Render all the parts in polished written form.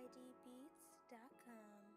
ydbeats.com.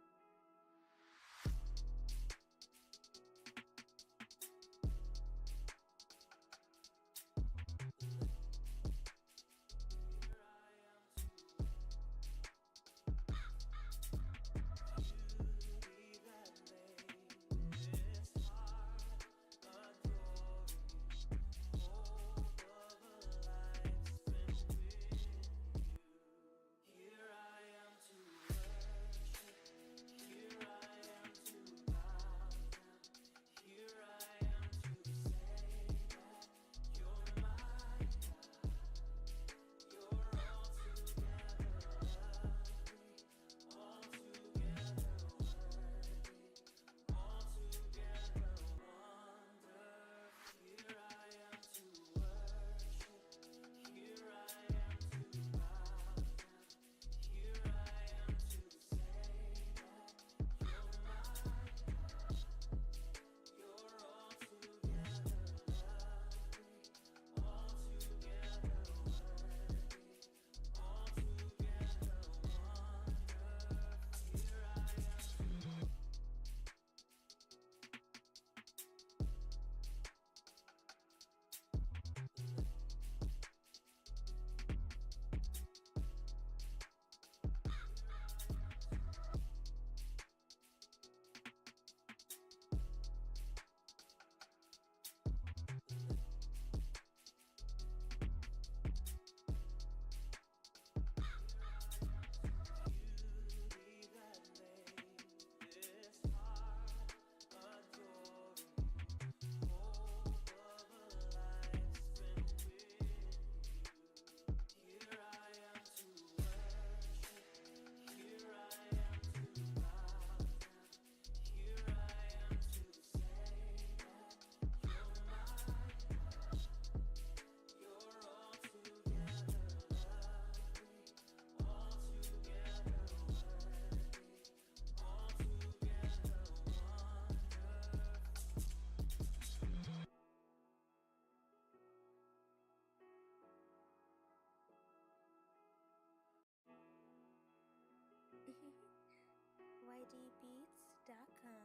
ydbeats.com.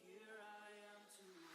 Here I am to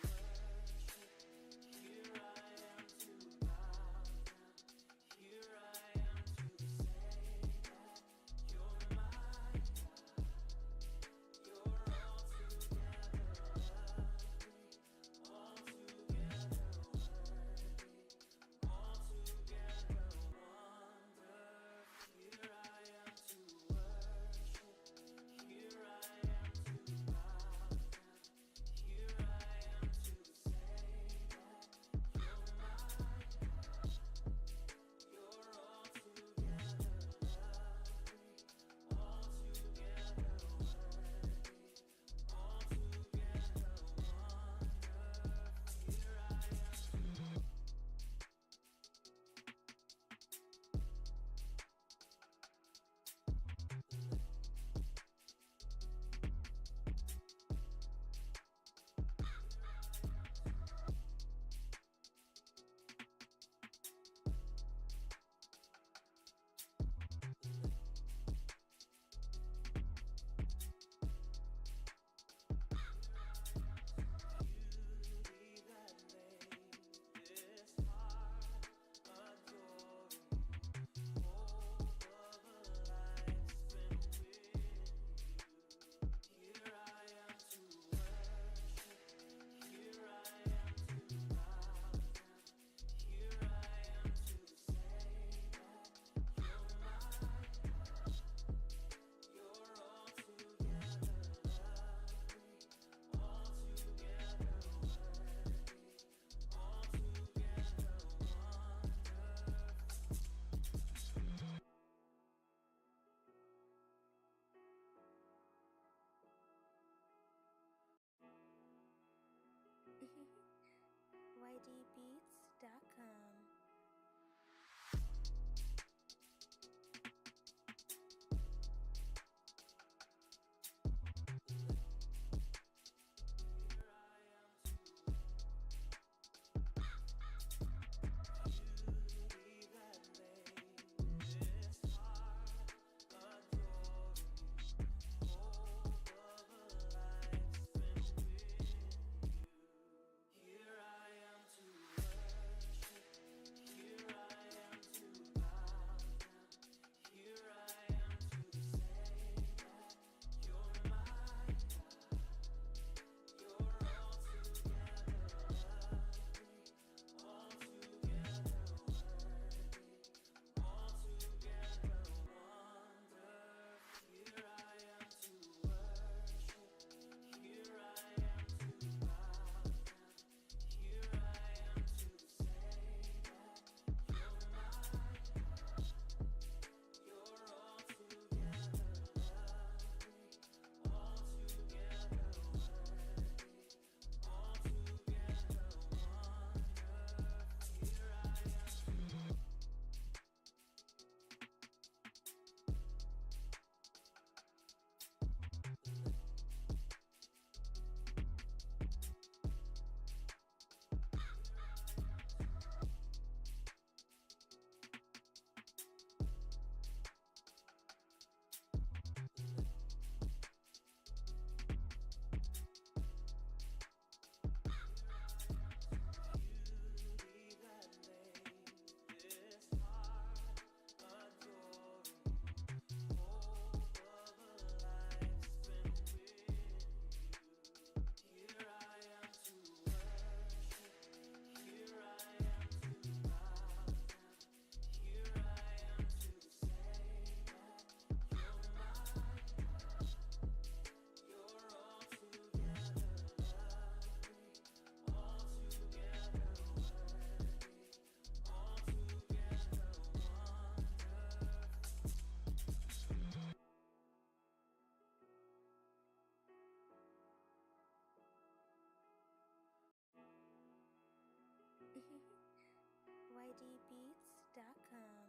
YDbeats.com. YDbeats.com.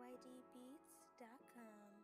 ydbeats.com.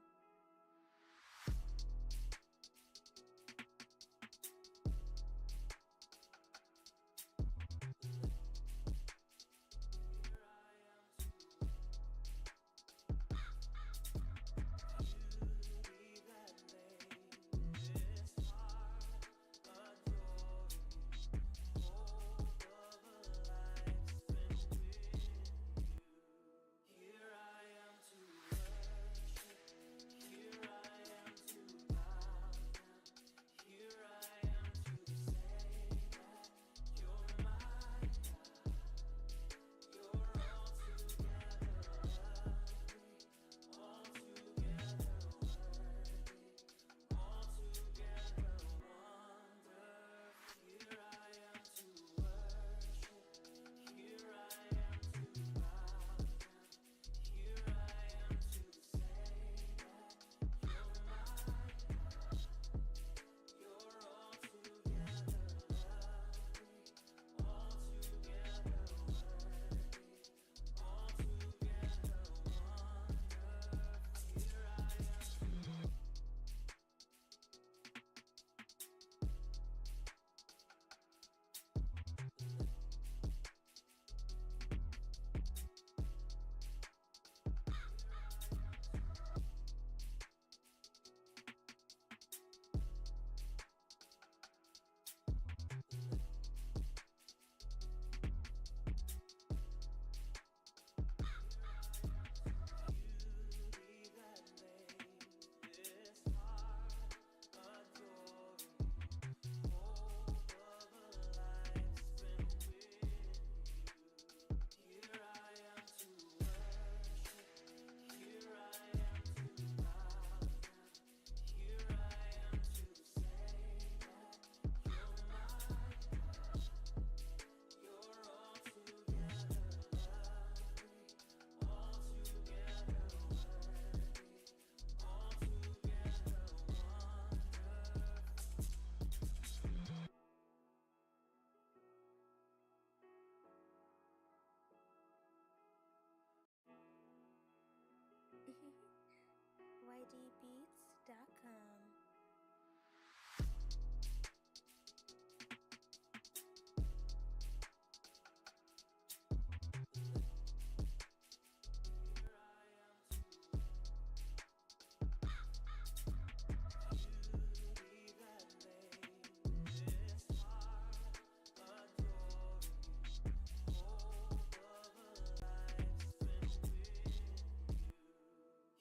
ydbeats.com.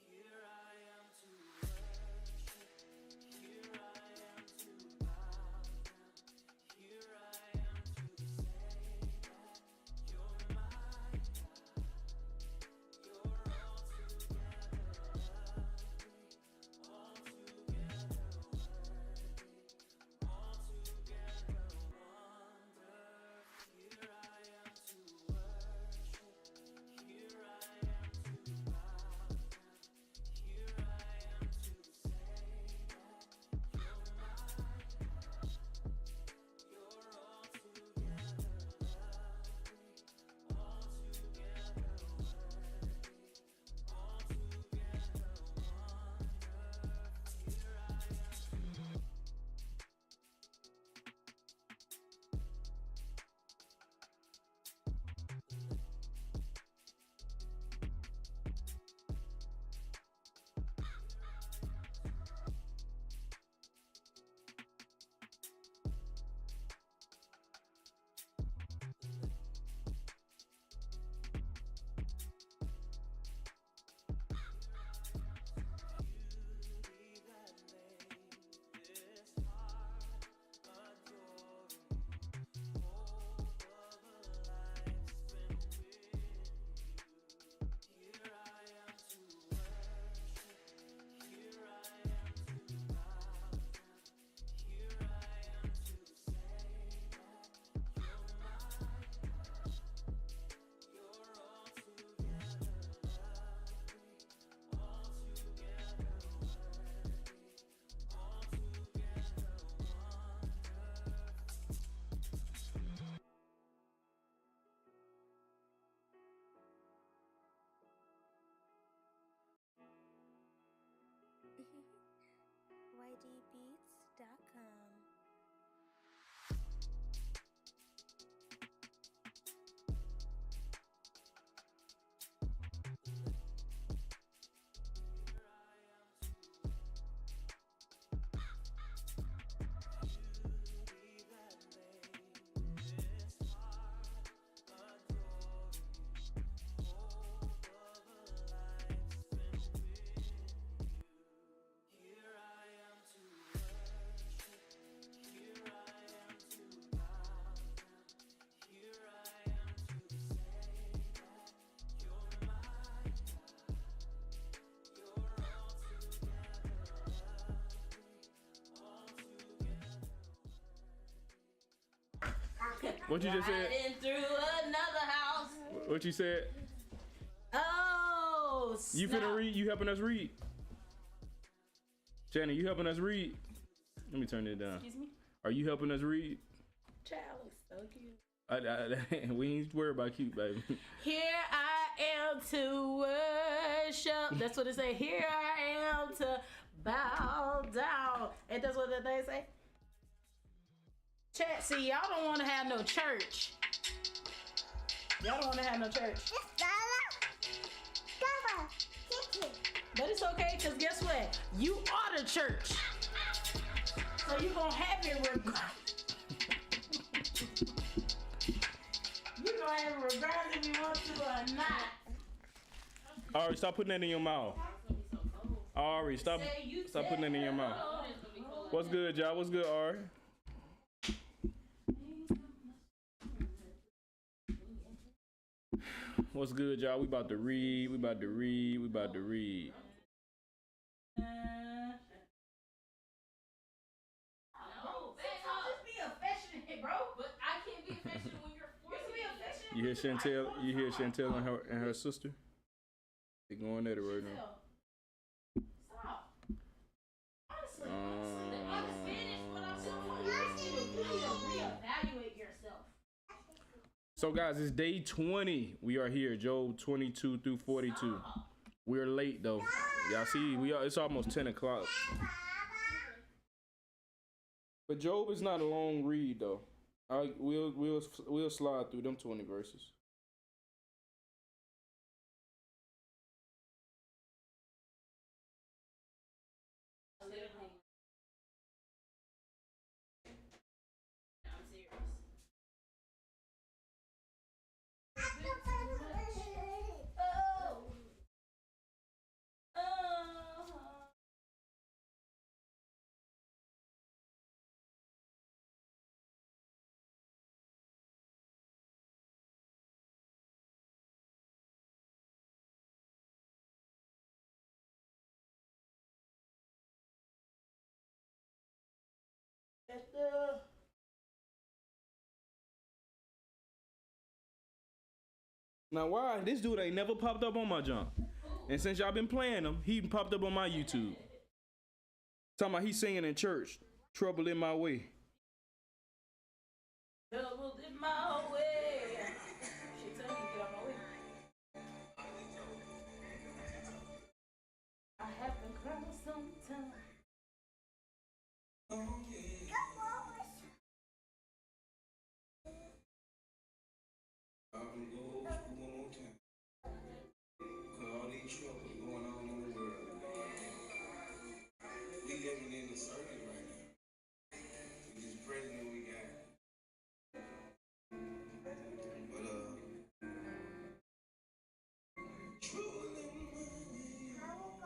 Here I am to worship. idbeats.com. What you just said? Riding through another house. What you said? Oh, You snap. finna read? You helping us read? Shannon, you helping us read? Let me turn it down. Excuse me? Are you helping us read? Child looks so cute. We ain't worried about cute, baby. Here I am to worship. That's what it say. Here I am to bow down. And that's what the thing say. Chat, see, y'all don't want to have no church. Y'all don't want to have no church. But it's okay, because guess what? You are the church. So you going to have it regardless. You going to have it regardless if you want to or not. Ari, stop putting that in your mouth. Ari, stop putting that in your mouth. What's good, y'all? What's good, Ari? What's good, y'all? We about to read. We about to read. We about to read. No, just be affectionate, bro. But I can't be affectionate when you're forcing me affectionate. You hear Chantel? You hear Chantel and her sister? They going at it right now. Stop. Honestly, let me finish what I'm saying. You need to reevaluate yourself. So guys, it's day 20. We are here, Job 22 through 42. We're late though. Y'all see, it's almost 10 o'clock. But Job is not a long read though. We'll slide through them 20 verses. I'm serious. Now why this dude ain't never popped up on my jump? And since y'all been playing him, he popped up on my YouTube. Talking about he singing in church. Trouble in my way. Trouble in my way. She tell me to get out my way. I have to cry sometimes.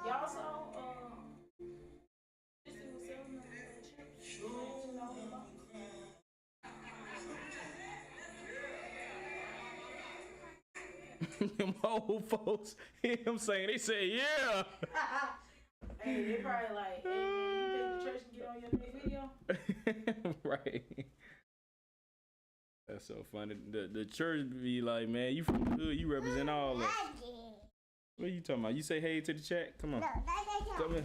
Y'all saw, this was selling Them old folks hear him saying, they say, yeah. Hey, they probably like, hey, man, you take the church and get on your next video? Right. That's so funny. The church be like, man, you from the hood, you represent all that. What are you talking about? You say hey to the chat? Come on. Come in.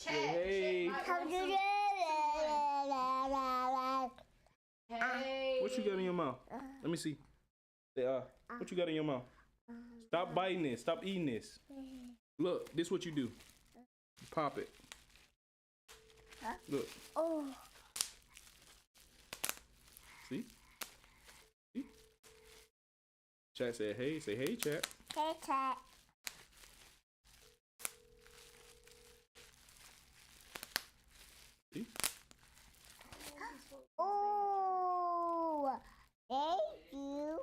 Hey. Hey. What you got in your mouth? Let me see. Say, what you got in your mouth? Stop biting this. Stop eating this. Look, this what you do. Pop it. Look. Oh. See? See? Chat said, hey. Say, hey, chat. Hey, chat. See? Oh. Thank you.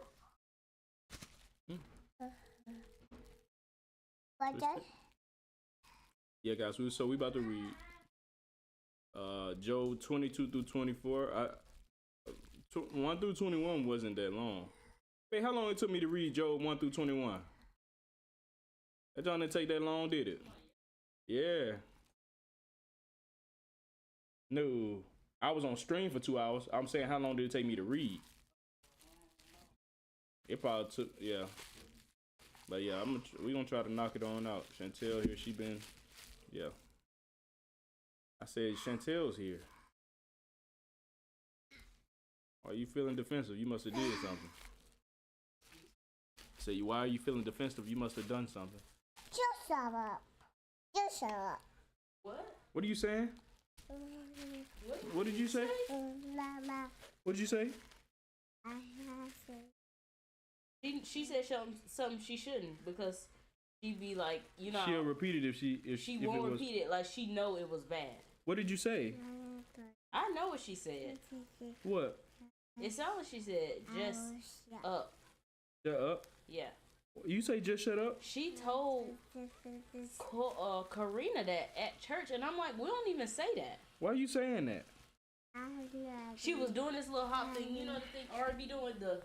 What that? Yeah, guys. So we about to read Job 22 through 24. 1 through 21 wasn't that long. Hey, how long it took me to read Job 1 through 21? That don't take that long, did it? Yeah. No. I was on stream for 2 hours. I'm saying, how long did it take me to read? It probably took, yeah. But yeah, we gonna try to knock it on out. Chantel here, she been, yeah. I said Chantel's here. Are you feeling defensive? You must have did something. Say, why are you feeling defensive? You must have done something. Just shut up. Just shut up. What? What are you saying? What did you say? Mama, What did you say? I have to. She said something she shouldn't because she'd be like, you know, She'll repeat it if she if won't it was. repeat it like she know it was bad. What did you say? I know what she said. What? It sounded like she said just up. Shut up. Yeah. You say just shut up? She told Karina that at church, and I'm like, we don't even say that. Why are you saying that? She was doing this little hop thing, you know the thing Ari be doing the,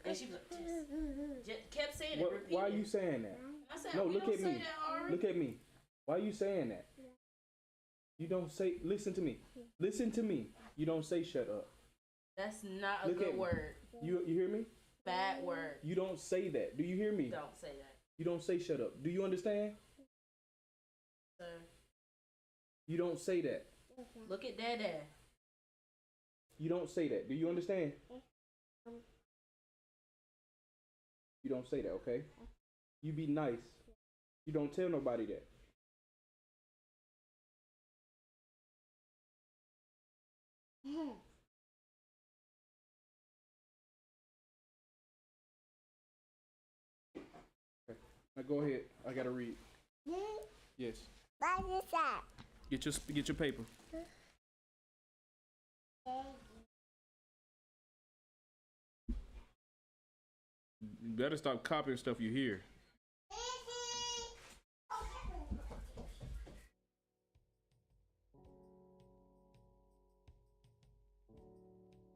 and she was like, just kept saying it. Repeat Why are it. you saying that? I said, No, we look don't at say me. that, Ari. Look at me. Why are you saying that? You don't say. Listen to me. Listen to me. You don't say shut up. That's not a Look at good me. word. You hear me? Bad word. You don't say that. Do you hear me? Don't say that, You don't say shut up. Do you understand? sir. You don't say that. Look at Dada. You don't say that. Do you understand? You don't say that, okay? You be nice. You don't tell nobody that. Okay. Now go ahead. I gotta read. Yes. What is that? Get your paper. You better stop copying stuff you hear.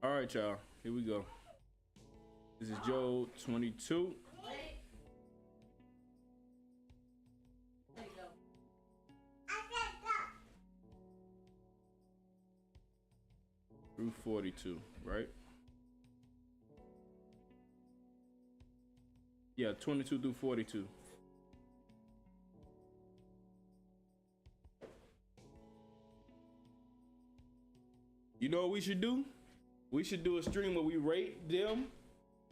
All right, y'all. Here we go. This is Job 22. Through 42, right? Yeah, 22 through 42. You know what we should do? We should do a stream where we rate them,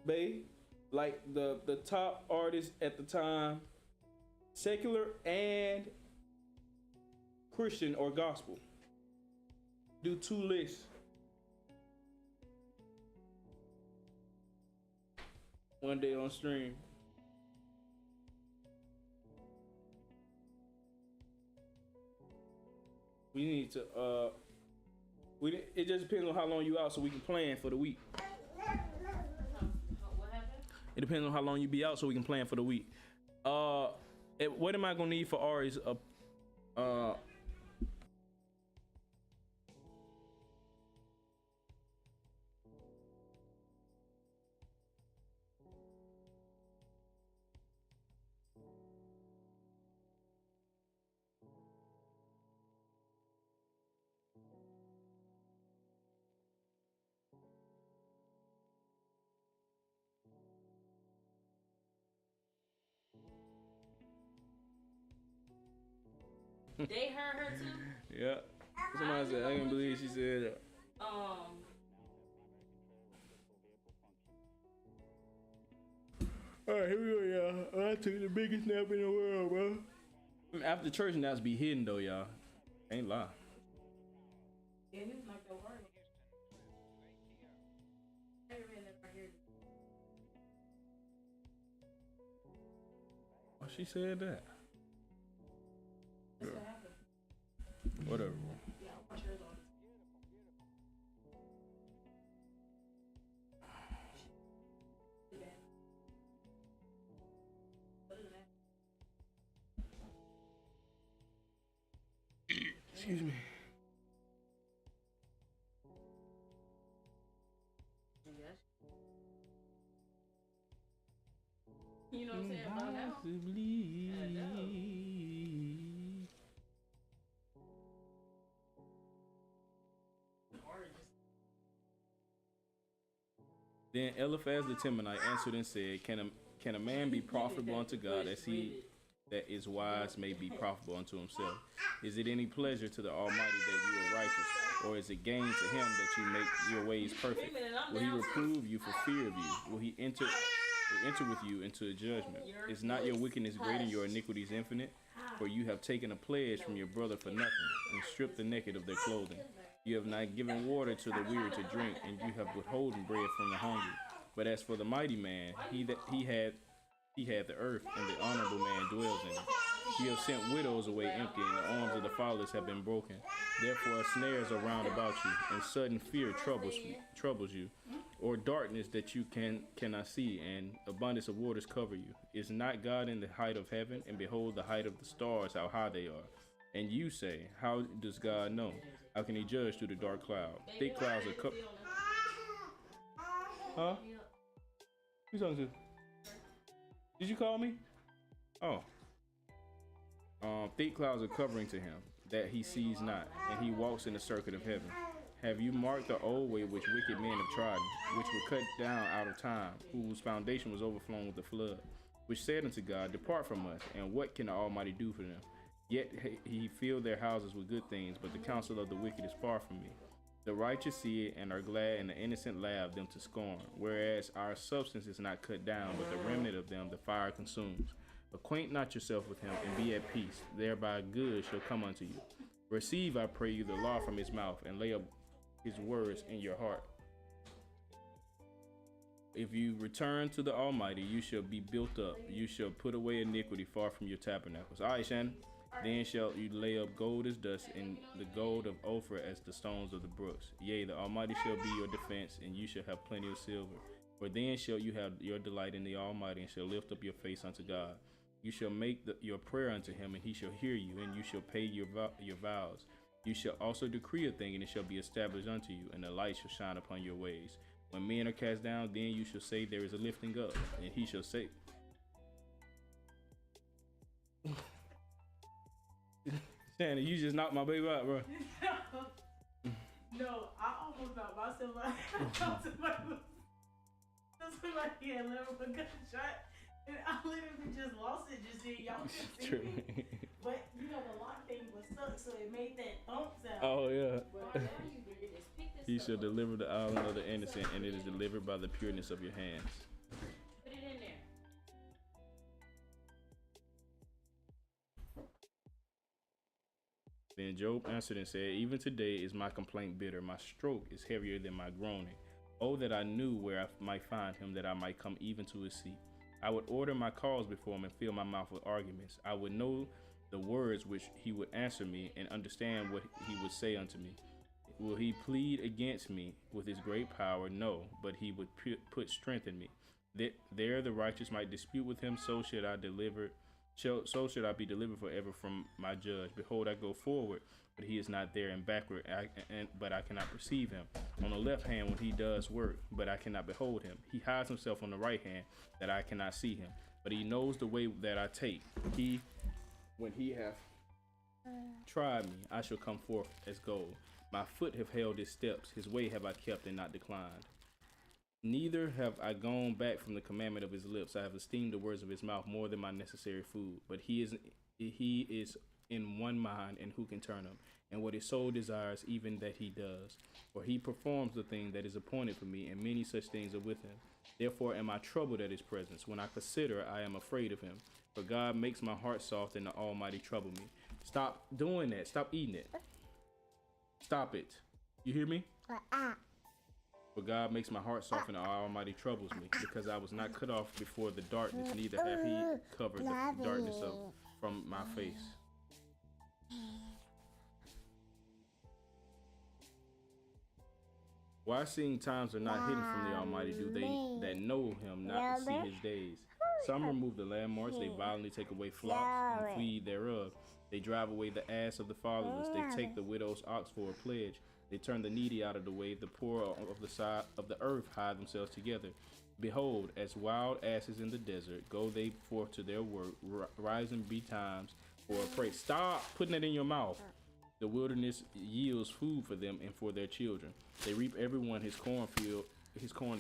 babe, like the top artists at the time, secular and Christian or gospel. Do 2 lists. One day on stream. We need to it just depends on how long you out so we can plan for the week. What happened? It depends on how long you be out so we can plan for the week. What am I gonna need for Ari's They heard her too. Yeah. Somebody said, I can't believe she said that. Alright, here we go, y'all. I took the biggest nap in the world, bro. After church naps be hidden though, y'all. Ain't lie. Yeah, he was like that word. I read that right here. Oh, she said that. That's Yeah. what happened. Whatever. Yeah, I'll watch hers on. Excuse me. You know what I'm saying? By now. Then Eliphaz the Temanite answered and said, Can a man be profitable unto God as he that is wise may be profitable unto himself? Is it any pleasure to the Almighty that you are righteous, or is it gain to him that you make your ways perfect? Will he reprove you for fear of you? Will he enter with you into a judgment? Is not your wickedness great and your iniquities infinite? For you have taken a pledge from your brother for nothing, and stripped the naked of their clothing. You have not given water to the weary to drink, and you have withholden bread from the hungry. But as for the mighty man, he had the earth, and the honorable man dwells in it. You have sent widows away empty, and the arms of the fatherless have been broken. Therefore snares are round about you, and sudden fear troubles you, or darkness that you cannot see, and abundance of waters cover you. Is not God in the height of heaven? And behold the height of the stars, how high they are. And you say, how does God know? How can he judge through the dark cloud? Thick clouds are covered. Huh? Who's talking to? Did you call me? Oh. Thick clouds are covering to him, that he sees not, and he walks in the circuit of heaven. Have you marked the old way which wicked men have trodden, which were cut down out of time, whose foundation was overflown with the flood, which said unto God, Depart from us, and what can the Almighty do for them? Yet he filled their houses with good things, but the counsel of the wicked is far from me. The righteous see it and are glad, and the innocent laugh them to scorn. Whereas our substance is not cut down, but the remnant of them the fire consumes. Acquaint not yourself with him, and be at peace. Thereby good shall come unto you. Receive, I pray you, the law from his mouth, and lay up his words in your heart. If you return to the Almighty, you shall be built up. You shall put away iniquity far from your tabernacles. All right, Shannon. Then shall you lay up gold as dust, and the gold of Ophir as the stones of the brooks. Yea, the Almighty shall be your defense, and you shall have plenty of silver. For then shall you have your delight in the Almighty, and shall lift up your face unto God. You shall make your prayer unto him, and he shall hear you, and you shall pay your vows. You shall also decree a thing, and it shall be established unto you, and the light shall shine upon your ways. When men are cast down, then you shall say, There is a lifting up, and he shall say, Shannon, you just knocked my baby out, bro. No, I almost knocked myself out. Somebody had let him a gunshot, and I literally just lost it just then. Y'all can see me. But you know the lock thing was stuck, so it made that thump sound. Oh yeah. But now you can just pick this He up. shall deliver the island of the innocent, and it is delivered by the pureness of your hands. Put it in there. Then Job answered and said, Even today is my complaint bitter. My stroke is heavier than my groaning. Oh, that I knew where I might find him, that I might come even to his seat. I would order my cause before him and fill my mouth with arguments. I would know the words which he would answer me, and understand what he would say unto me. Will he plead against me with his great power? No, but he would put strength in me. There the righteous might dispute with him, so should I be delivered forever from my judge. Behold, I go forward, but he is not there, and backward, but I cannot perceive him. On the left hand when he does work, but I cannot behold him. He hides himself on the right hand, that I cannot see him. But he knows the way that I take. When he hath tried me, I shall come forth as gold. My foot have held his steps. His way have I kept and not declined. Neither have I gone back from the commandment of his lips. I have esteemed the words of his mouth more than my necessary food. But he is in one mind, and who can turn him? And what his soul desires, even that he does. For he performs the thing that is appointed for me, and many such things are with him. Therefore am I troubled at his presence. When I consider, I am afraid of him. For God makes my heart soft, and the Almighty trouble me. Stop doing that. Stop eating it. Stop it. You hear me? Ah. But God makes my heart soften, and Almighty troubles me, because I was not cut off before the darkness, neither have he covered the darkness up from my face. Why seeing times are not hidden from the Almighty, do they that know him not see his days? Some remove the landmarks, they violently take away flocks and feed thereof. They drive away the ass of the fatherless, they take the widow's ox for a pledge. They turn the needy out of the way, the poor of the side of the earth hide themselves together. Behold, as wild asses in the desert, go they forth to their work, rising betimes for a prey. Stop putting it in your mouth. The wilderness yields food for them and for their children. They reap everyone his corn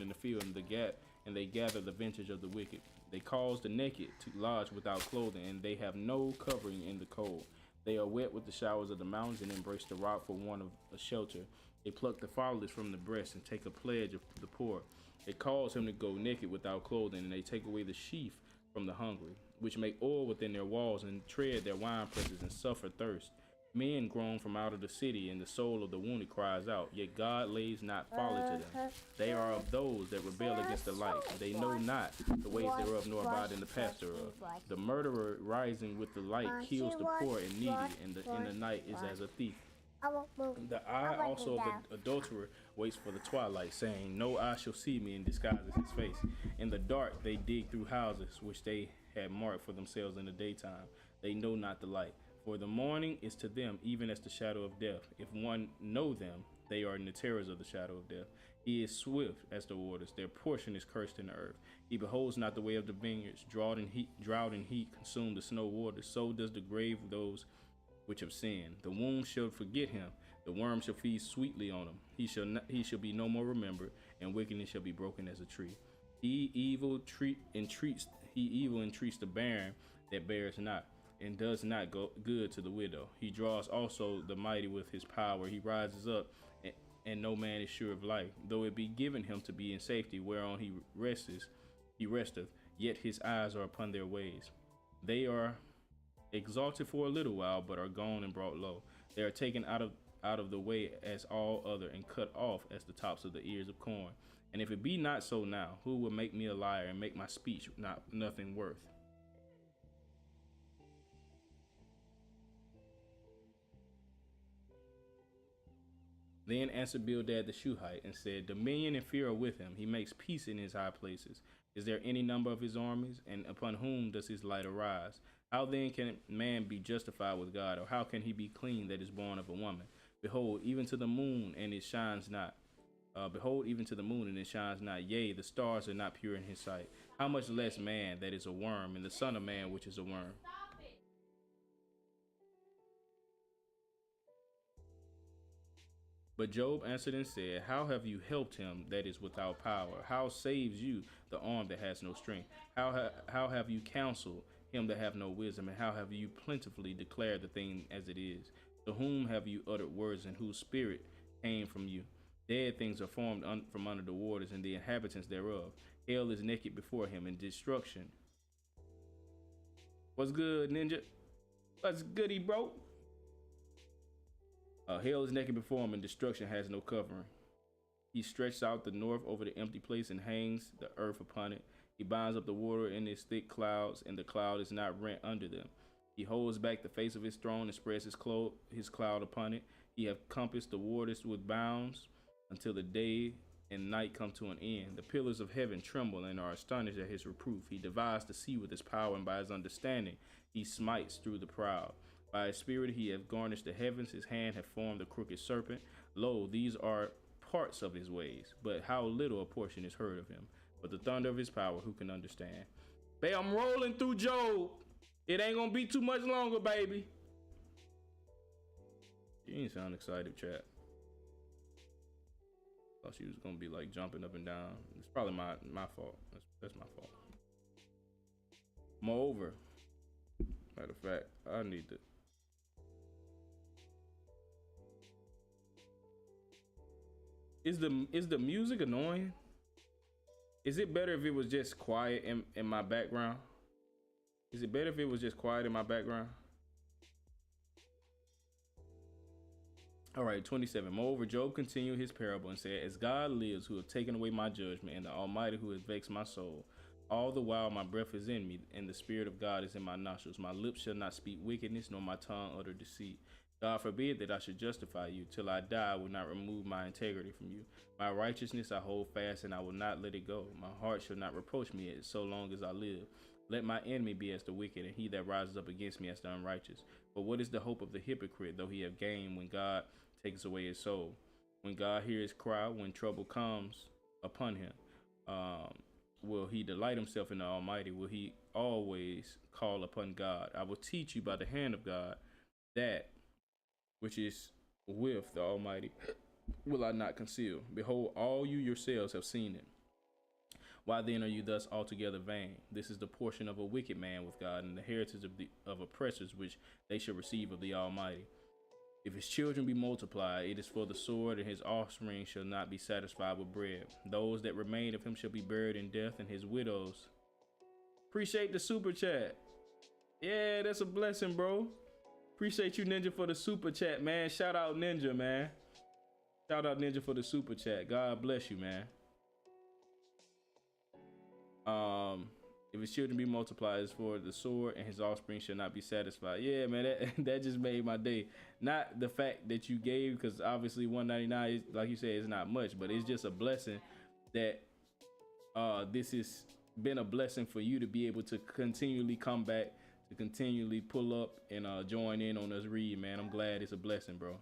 in the field, and they gather the vintage of the wicked. They cause the naked to lodge without clothing, and they have no covering in the cold. They are wet with the showers of the mountains and embrace the rock for want of a shelter. They pluck the fatherless from the breast and take a pledge of the poor. They cause him to go naked without clothing, and they take away the sheaf from the hungry, which make oil within their walls and tread their wine presses and suffer thirst. Men groan from out of the city, and the soul of the wounded cries out. Yet God lays not folly to them. They are of those that rebel against the light. They know not the ways thereof, nor abide in the paths thereof. The murderer rising with the light kills the poor and needy, and in the night is as a thief. The eye also of the adulterer waits for the twilight, saying, no eye shall see me, and disguises his face. In the dark they dig through houses, which they had marked for themselves in the daytime. They know not the light. For the morning is to them even as the shadow of death. If one know them, they are in the terrors of the shadow of death. He is swift as the waters. Their portion is cursed in the earth. He beholds not the way of the vineyards. Drought and heat consume the snow waters. So does the grave of those which have sinned. The womb shall forget him. The worm shall feed sweetly on him. He shall be no more remembered, and wickedness shall be broken as a tree. He evil entreats the barren that bears not, and does not go good to the widow. He draws also the mighty with his power. He rises up, and no man is sure of life. Though it be given him to be in safety, whereon he resteth, yet his eyes are upon their ways. They are exalted for a little while, but are gone and brought low. They are taken out of the way as all other, and cut off as the tops of the ears of corn. And if it be not so now, who will make me a liar and make my speech nothing worth? Then answered Bildad the Shuhite and said, dominion and fear are with him. He makes peace in his high places. Is there any number of his armies? And upon whom does his light arise? How then can man be justified with God? Or how can he be clean that is born of a woman? Behold, even to the moon, and it shines not. Behold, even to the moon, and it shines not. Yea, the stars are not pure in his sight. How much less man that is a worm, and the son of man which is a worm? But Job answered and said, how have you helped him that is without power? How saves you the arm that has no strength? How have you counseled him that have no wisdom? And how have you plentifully declared the thing as it is? To whom have you uttered words, and whose spirit came from you? Dead things are formed from under the waters, and the inhabitants thereof. Hell is naked before him, and destruction. What's good, ninja? What's goody, bro? Hell is naked before him, and destruction has no covering. He stretches out the north over the empty place and hangs the earth upon it. He binds up the water in his thick clouds, and the cloud is not rent under them. He holds back the face of his throne and spreads his cloud upon it. He hath compassed the waters with bounds until the day and night come to an end. The pillars of heaven tremble and are astonished at his reproof. He divides the sea with his power, and by his understanding he smites through the proud. By his spirit he hath garnished the heavens. His hand hath formed the crooked serpent. Lo, these are parts of his ways, but how little a portion is heard of him. But the thunder of his power, who can understand? Babe, I'm rolling through Job. It ain't gonna be too much longer, baby. You ain't sound excited, chat. Thought she was gonna be like jumping up and down. It's probably my fault. That's my fault. Moreover, matter of fact, I need to. Is the music annoying? Is it better if it was just quiet in my background? Is it better if it was just quiet in my background? All right, 27. Moreover, Job continued his parable and said, as God lives, who have taken away my judgment, and the Almighty who has vexed my soul, all the while my breath is in me, and the Spirit of God is in my nostrils. My lips shall not speak wickedness, nor my tongue utter deceit. God forbid that I should justify you. Till I die, I will not remove my integrity from you. My righteousness I hold fast, and I will not let it go. My heart shall not reproach me so long as I live. Let my enemy be as the wicked, and he that rises up against me as the unrighteous. But what is the hope of the hypocrite, though he have gained, when God takes away his soul? When God hears his cry, when trouble comes upon him, will he delight himself in the Almighty? Will he always call upon God? I will teach you by the hand of God that which is with the Almighty will I not conceal. Behold, all you yourselves have seen it. Why then are you thus altogether vain? This is the portion of a wicked man with God, and the heritage of oppressors which they shall receive of the Almighty. If his children be multiplied, it is for the sword, and his offspring shall not be satisfied with bread. Those that remain of him shall be buried in death, and his widows. Appreciate the super chat. Yeah, that's a blessing, bro. Appreciate you, Ninja, for the super chat, man. Shout out Ninja, man. Shout out Ninja for the super chat. God bless you, man. If his children be multiplied, is for the sword, and his offspring shall not be satisfied. Yeah, man, that just made my day. Not the fact that you gave, because obviously 199 is, like you said, is not much, but it's just a blessing that this has been a blessing for you to be able to continually come back, to continually pull up and join in on us read, man. I'm glad. It's a blessing, bro.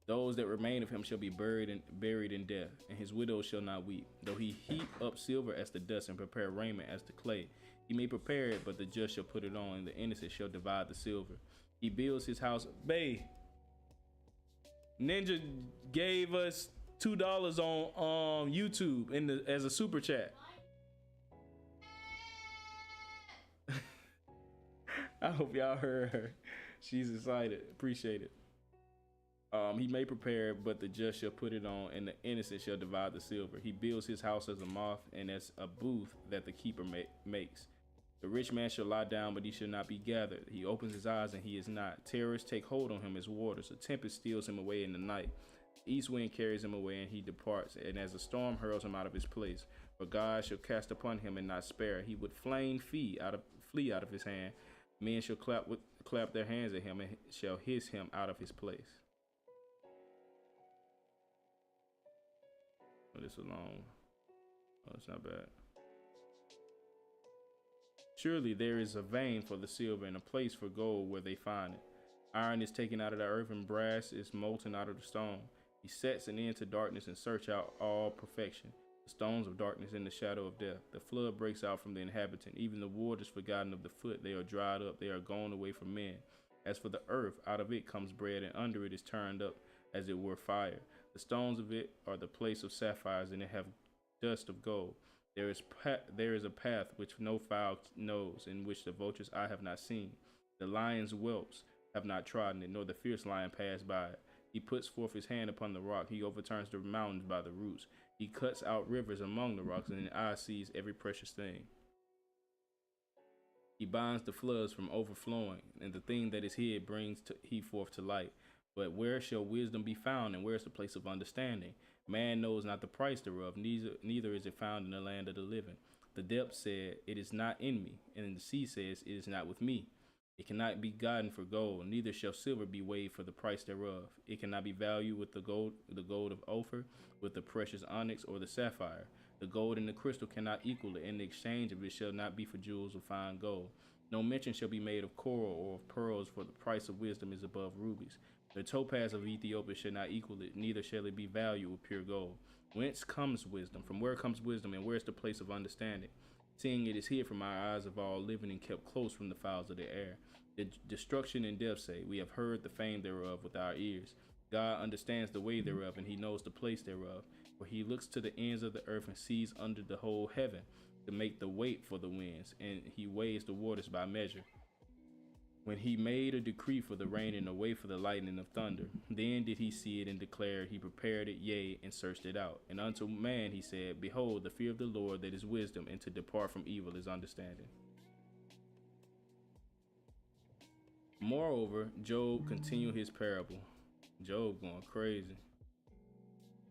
Those that remain of him shall be buried in death, and his widow shall not weep. Though he heap up silver as the dust and prepare raiment as the clay, he may prepare it, but the just shall put it on, and the innocent shall divide the silver. He builds his house. Bay, Ninja gave us $2 on YouTube as a super chat. I hope y'all heard her. She's excited. Appreciate it. He may prepare it, but the just shall put it on, and the innocent shall divide the silver. He builds his house as a moth, and as a booth that the keeper makes. The rich man shall lie down, but he shall not be gathered. He opens his eyes, and he is not. Terrors take hold on him as waters. A tempest steals him away in the night. The east wind carries him away, and he departs. And as a storm hurls him out of his place. For God shall cast upon him and not spare. He would flee out of his hand. Men shall clap their hands at him, and shall hiss him out of his place. Oh, this is long. Oh, it's not bad. Surely there is a vein for the silver, and a place for gold where they find it. Iron is taken out of the earth, and brass is molten out of the stone. He sets an end to darkness and search out all perfection. The stones of darkness in the shadow of death. The flood breaks out from the inhabitant. Even the water is forgotten of the foot. They are dried up. They are gone away from men. As for the earth, out of it comes bread, and under it is turned up as it were fire. The stones of it are the place of sapphires, and it have dust of gold. There is a path which no fowl knows, in which the vulture's eye have not seen. The lion's whelps have not trodden it, nor the fierce lion passed by it. He puts forth his hand upon the rock. He overturns the mountains by the roots. He cuts out rivers among the rocks, and the eye sees every precious thing. He binds the floods from overflowing, and the thing that is hid brings he forth to light. But where shall wisdom be found, and where is the place of understanding? Man knows not the price thereof, neither is it found in the land of the living. The depth said, it is not in me, and the sea says, it is not with me. It cannot be gotten for gold, neither shall silver be weighed for the price thereof. It cannot be valued with the gold of Ophir, with the precious onyx or the sapphire. The gold and the crystal cannot equal it, and the exchange of it shall not be for jewels of fine gold. No mention shall be made of coral or of pearls, for the price of wisdom is above rubies. The topaz of Ethiopia shall not equal it, neither shall it be valued with pure gold. Whence comes wisdom? From where comes wisdom, and where is the place of understanding? Seeing it is hid from our eyes of all living, and kept close from the fowls of the air. The destruction and death say, we have heard the fame thereof with our ears. God understands the way thereof, and he knows the place thereof. For he looks to the ends of the earth, and sees under the whole heaven, to make the weight for the winds, and he weighs the waters by measure. When he made a decree for the rain and a way for the lightning of thunder, then did he see it and declare, he prepared it, yea, and searched it out. And unto man he said, behold, the fear of the Lord that is wisdom, and to depart from evil is understanding. Moreover, Job continued his parable. Job going crazy.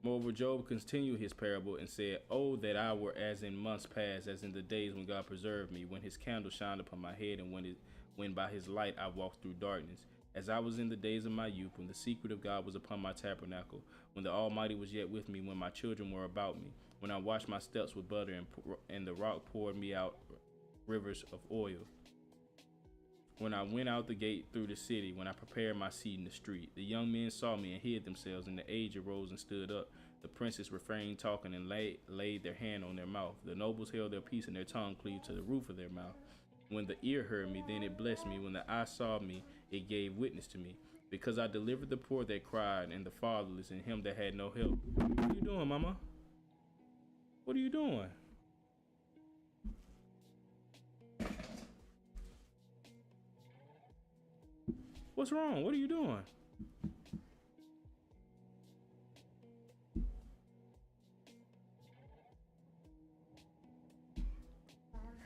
Moreover, Job continued his parable and said, "Oh, that I were as in months past, as in the days when God preserved me, when his candle shined upon my head, and when by his light I walked through darkness. As I was in the days of my youth, when the secret of God was upon my tabernacle, when the Almighty was yet with me, when my children were about me, when I washed my steps with butter, and the rock poured me out rivers of oil. When I went out the gate through the city, when I prepared my seat in the street, the young men saw me and hid themselves, and the aged arose and stood up. The princes refrained talking and laid their hand on their mouth. The nobles held their peace, and their tongue cleaved to the roof of their mouth. When the ear heard me, then it blessed me. When the eye saw me, it gave witness to me. Because I delivered the poor that cried, and the fatherless, and him that had no help." What are you doing, mama? What are you doing? What's wrong? What are you doing?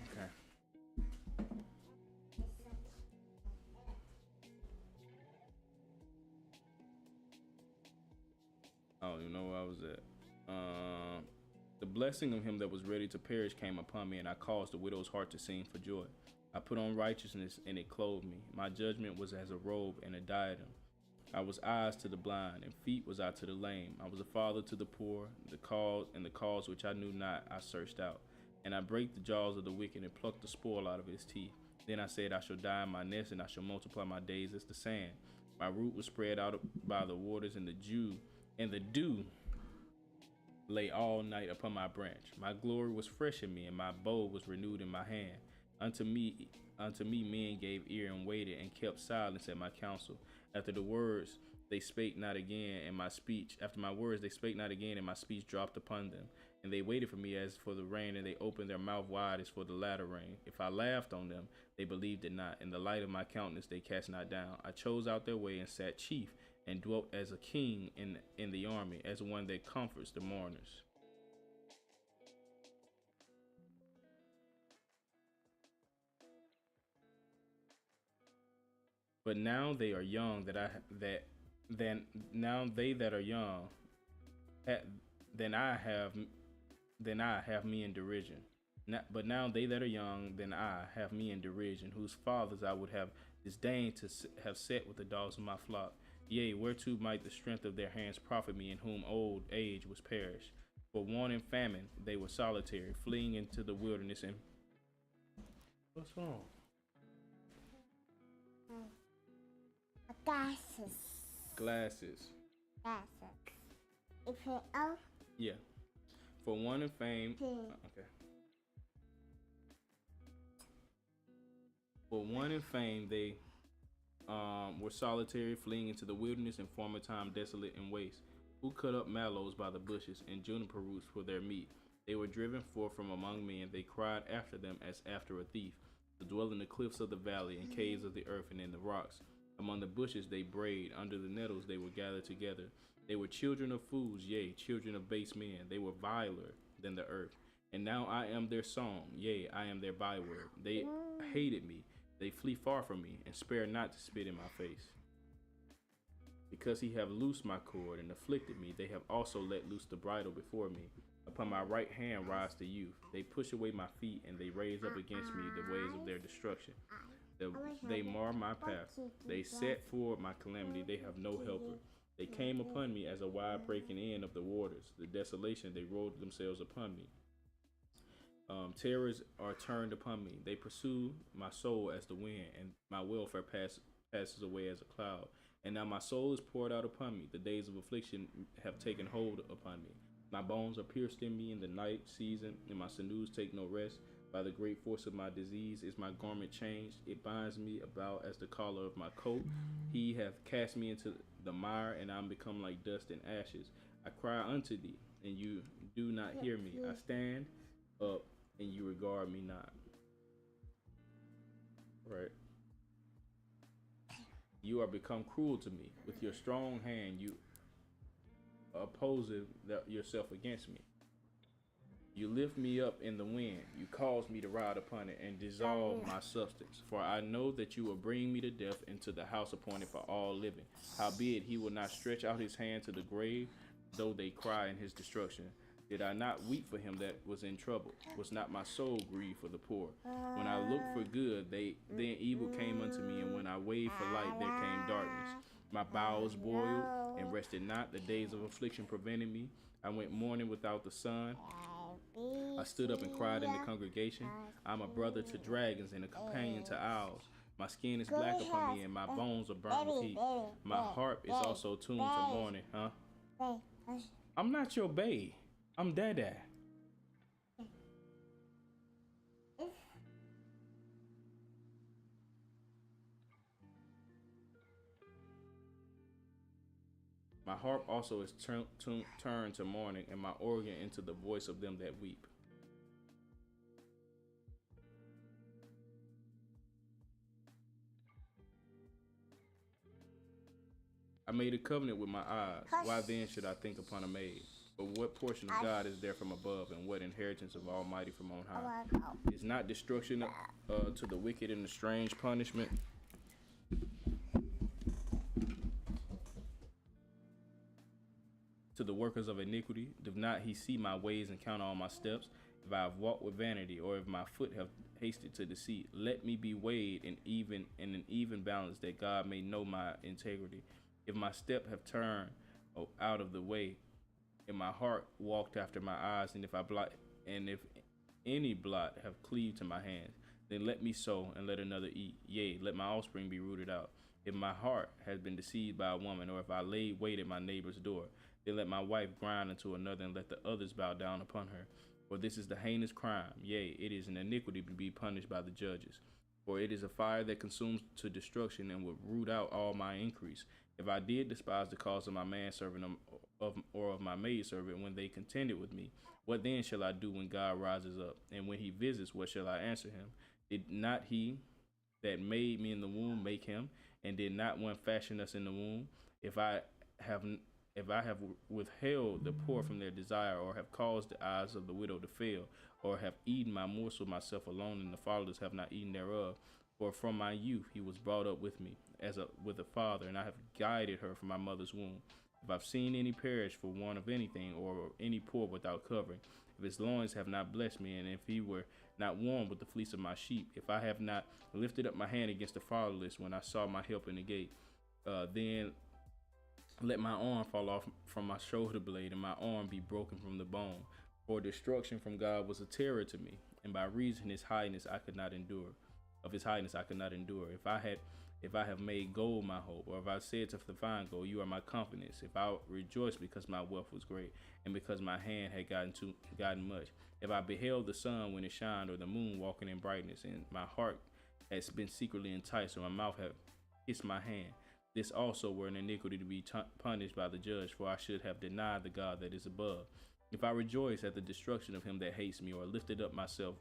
Okay. I don't even know where I was at. The blessing of him that was ready to perish came upon me, and I caused the widow's heart to sing for joy. I put on righteousness, and it clothed me. My judgment was as a robe and a diadem. I was eyes to the blind, and feet was I to the lame. I was a father to the poor. The cause which I knew not, I searched out. And I brake the jaws of the wicked, and plucked the spoil out of his teeth. Then I said, I shall die in my nest, and I shall multiply my days as the sand. My root was spread out by the waters, and the dew lay all night upon my branch. My glory was fresh in me, and my bow was renewed in my hand. Unto me men gave ear and waited, and kept silence at my counsel. After my words they spake not again, and my speech dropped upon them. And they waited for me as for the rain, and they opened their mouth wide as for the latter rain. If I laughed on them, they believed it not. In the light of my countenance they cast not down. I chose out their way and sat chief, and dwelt as a king in the army, as one that comforts the mourners. But now they are young then I have me in derision. But now they that are young than I have me in derision, whose fathers I would have disdained to have set with the dogs of my flock. Yea, whereto might the strength of their hands profit me, in whom old age was perished? For want and famine they were solitary, fleeing into the wilderness. And what's wrong? Glasses. Glasses. If it oh. Yeah. For want and fame. Okay. For want and fame they were solitary, fleeing into the wilderness, in former time desolate and waste, who cut up mallows by the bushes, and juniper roots for their meat. They were driven forth from among men, they cried after them as after a thief, to dwell in the cliffs of the valley, in caves of the earth, and in the rocks. Among the bushes they brayed, under the nettles they were gathered together. They were children of fools, yea, children of base men. They were viler than the earth. And now I am their song, yea, I am their byword. They hated me. They flee far from me, and spare not to spit in my face. Because he have loosed my cord and afflicted me, they have also let loose the bridle before me. Upon my right hand rise the youth. They push away my feet, and they raise up against me the ways of their destruction. They mar my path. They set forward my calamity. They have no helper. They came upon me as a wide breaking in of the waters. The desolation, they rolled themselves upon me. Terrors are turned upon me. They pursue my soul as the wind, and my welfare passes away as a cloud. And now my soul is poured out upon me. The days of affliction have taken hold upon me. My bones are pierced in me in the night season, and my sinews take no rest. By the great force of my disease is my garment changed. It binds me about as the collar of my coat. He hath cast me into the mire, and I am become like dust and ashes. I cry unto thee, and you do not hear me. I stand up, and you regard me not. Right. You are become cruel to me. With your strong hand, you oppose yourself against me. You lift me up in the wind. You cause me to ride upon it and dissolve my substance. For I know that you will bring me to death into the house appointed for all living. Howbeit he will not stretch out his hand to the grave, though they cry in his destruction. Did I not weep for him that was in trouble? Was not my soul grieved for the poor? When I looked for good, then evil came unto me, and when I waited for light, there came darkness. My bowels boiled and rested not. The days of affliction prevented me. I went mourning without the sun. I stood up and cried in the congregation. I'm a brother to dragons and a companion to owls. My skin is black upon me, and my bones are burnt with heat. My harp is also tuned to mourning, huh? I'm not your bae. I'm Dada. My harp also is turned to mourning, and my organ into the voice of them that weep. I made a covenant with my eyes. Why then should I think upon a maid? But what portion of God is there from above, and what inheritance of Almighty from on high? Is not destruction to the wicked and the strange punishment? To the workers of iniquity? Doth not he see my ways and count all my steps? If I have walked with vanity, or if my foot have hasted to deceit, let me be weighed in an even balance, that God may know my integrity. If my step have turned out of the way, and my heart walked after my eyes, and if any blot have cleaved to my hands, then let me sow and let another eat. Yea, let my offspring be rooted out. If my heart has been deceived by a woman, or if I lay wait at my neighbor's door, then let my wife grind unto another, and let the others bow down upon her. For this is the heinous crime. Yea, it is an iniquity to be punished by the judges. For it is a fire that consumes to destruction, and would root out all my increase. If I did despise the cause of my manservant or of my maidservant when they contended with me, what then shall I do when God rises up? And when he visits, what shall I answer him? Did not he that made me in the womb make him? And did not one fashion us in the womb? If I have withheld the poor from their desire, or have caused the eyes of the widow to fail, or have eaten my morsel myself alone, and the fatherless have not eaten thereof, for from my youth he was brought up with me, with a father, and I have guided her from my mother's womb. If I've seen any perish for want of anything, or any poor without covering, if his loins have not blessed me, and if he were not warm with the fleece of my sheep, if I have not lifted up my hand against the fatherless when I saw my help in the gate, then let my arm fall off from my shoulder blade, and my arm be broken from the bone. For destruction from God was a terror to me, and by reason of his highness I could not endure. If I have made gold my hope, or if I said to the fine gold, you are my confidence, if I rejoice because my wealth was great, and because my hand had gotten much, if I beheld the sun when it shined, or the moon walking in brightness, and my heart has been secretly enticed, or my mouth have kissed my hand, this also were an iniquity to be punished by the judge, for I should have denied the God that is above. If I rejoice at the destruction of him that hates me, or lifted up myself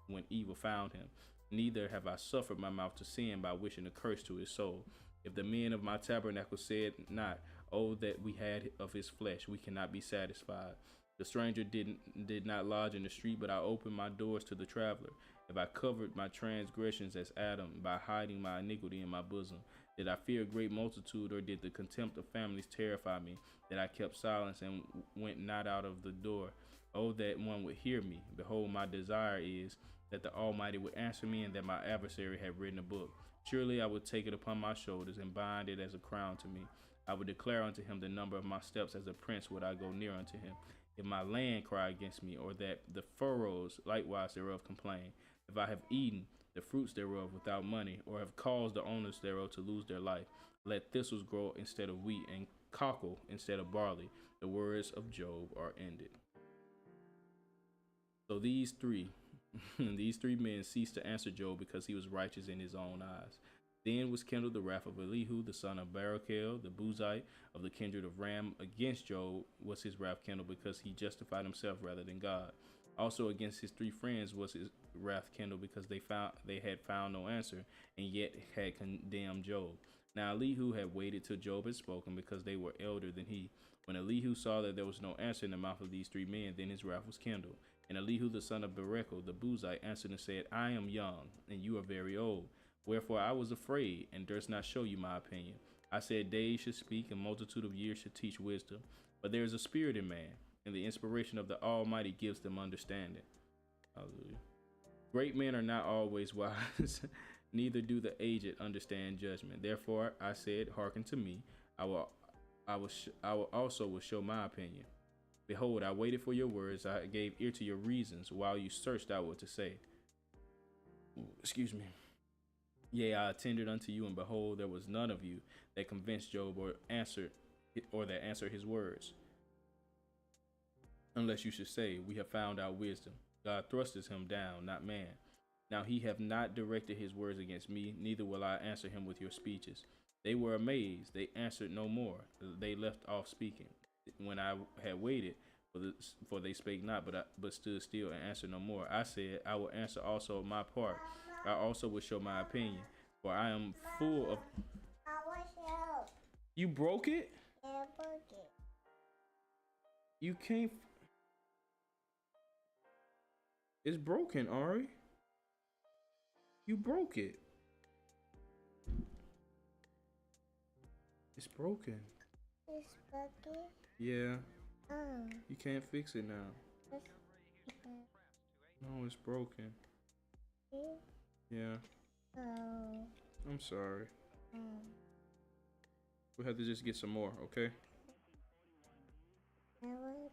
when evil found him, neither have I suffered my mouth to sin by wishing a curse to his soul. If the men of my tabernacle said not, oh, that we had of his flesh, we cannot be satisfied. The stranger did not lodge in the street, but I opened my doors to the traveler. If I covered my transgressions as Adam, by hiding my iniquity in my bosom, did I fear a great multitude, or did the contempt of families terrify me, that I kept silence and went not out of the door? Oh, that one would hear me. Behold, my desire is that the Almighty would answer me, and that my adversary had written a book. Surely I would take it upon my shoulders, and bind it as a crown to me. I would declare unto him the number of my steps. As a prince would I go near unto him. If my land cry against me, or that the furrows likewise thereof complain, if I have eaten the fruits thereof without money, or have caused the owners thereof to lose their life, let thistles grow instead of wheat, and cockle instead of barley. The words of Job are ended. So these three men ceased to answer Job, because he was righteous in his own eyes. Then was kindled the wrath of Elihu, the son of Barachel, the Buzite of the kindred of Ram. Against Job was his wrath kindled, because he justified himself rather than God. Also against his three friends was his wrath kindled, because they had found no answer, and yet had condemned Job. Now Elihu had waited till Job had spoken, because they were elder than he. When Elihu saw that there was no answer in the mouth of these three men, then his wrath was kindled. And Elihu the son of Berechel the Buzite answered and said, I am young, and you are very old. Wherefore I was afraid, and durst not show you my opinion. I said, days should speak, and multitude of years should teach wisdom. But there is a spirit in man, and the inspiration of the Almighty gives them understanding. Hallelujah. Great men are not always wise, neither do the aged understand judgment. Therefore I said, hearken to me. I will also show my opinion. Behold, I waited for your words. I gave ear to your reasons while you searched out what to say. Excuse me. Yea, I attended unto you, and behold, there was none of you that convinced Job or that answered his words. Unless you should say, we have found out wisdom. God thrusteth him down, not man. Now he hath not directed his words against me, neither will I answer him with your speeches. They were amazed, they answered no more. They left off speaking. When I had waited, for they spake not, but stood still and answered no more. I said, I will answer also my part. I also will show my opinion, for I am full of. You broke it? Yeah, I broke it. You can't. It's broken, Ari. You broke it. It's broken. It's broken. Yeah. Oh. You can't fix it now. It's No, it's broken. broken. Yeah. Oh. I'm sorry. Oh. We'll have to just get some more, okay? I want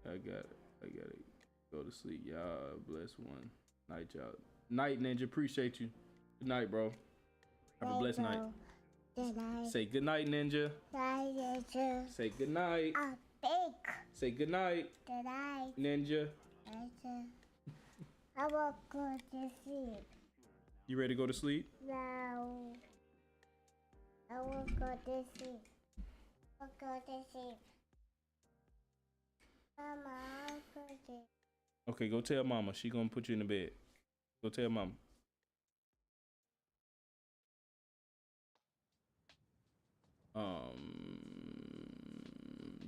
that. I got it. Go to sleep. Y'all bless one. Night, y'all. Night, Ninja. Appreciate you. Good night, bro. Have a blessed night. Good night. Say good night, Ninja. Night, Ninja. Say good night. A big. Say good night, Good night, Ninja. Ninja. I will go to sleep You ready to go to sleep? now. I will go to sleep. I'll go to sleep. Mama, I'll go to sleep. Okay, go tell Mama. She gonna put you in the bed. Go tell Mama.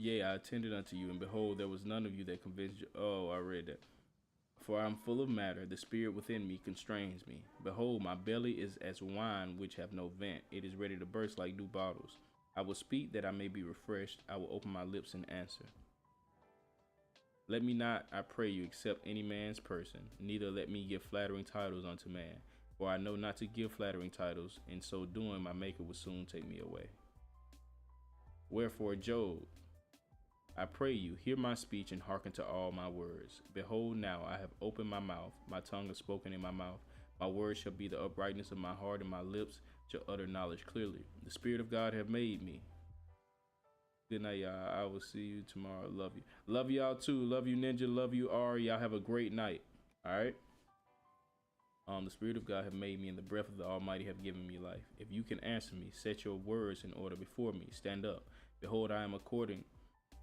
Yeah, I attended unto you, and behold, there was none of you that convinced you. Oh, I read that. For I am full of matter, the spirit within me constrains me. Behold, my belly is as wine which have no vent. It is ready to burst like new bottles. I will speak that I may be refreshed. I will open my lips and answer. Let me not, I pray you, accept any man's person, neither let me give flattering titles unto man. For I know not to give flattering titles, in so doing my maker will soon take me away. Wherefore, Job, I pray you, hear my speech and hearken to all my words. Behold, now I have opened my mouth, my tongue has spoken in my mouth. My words shall be the uprightness of my heart, and my lips shall utter knowledge clearly. The Spirit of God have made me. Good night, y'all. I will see you tomorrow. Love you. Love y'all too. Love you, Ninja. Love you, Ari. Y'all have a great night. All right. The Spirit of God have made me, and the breath of the Almighty have given me life. If you can answer me, set your words in order before me. Stand up. Behold, I am according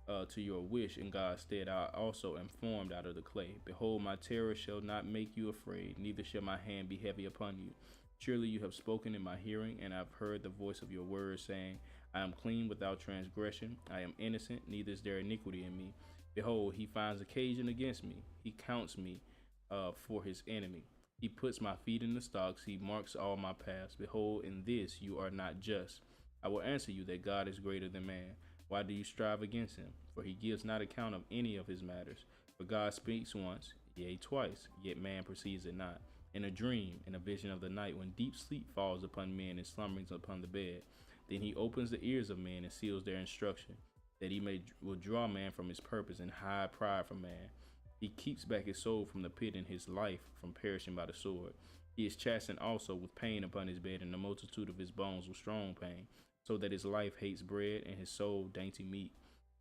to your wish in God's stead. I also am formed out of the clay. Behold, my terror shall not make you afraid, neither shall my hand be heavy upon you. Surely you have spoken in my hearing, and I've heard the voice of your words, saying, I am clean without transgression. I am innocent, neither is there iniquity in me. Behold, he finds occasion against me. He counts me for his enemy. He puts my feet in the stocks. He marks all my paths. Behold, in this you are not just. I will answer you that God is greater than man. Why do you strive against him? For he gives not account of any of his matters. For God speaks once, yea, twice, yet man perceives it not. In a dream, in a vision of the night, when deep sleep falls upon men and slumberings upon the bed, then he opens the ears of men and seals their instruction, that he will draw man from his purpose and hide pride from man. He keeps back his soul from the pit and his life from perishing by the sword. He is chastened also with pain upon his bed, and the multitude of his bones with strong pain, so that his life hates bread and his soul dainty meat.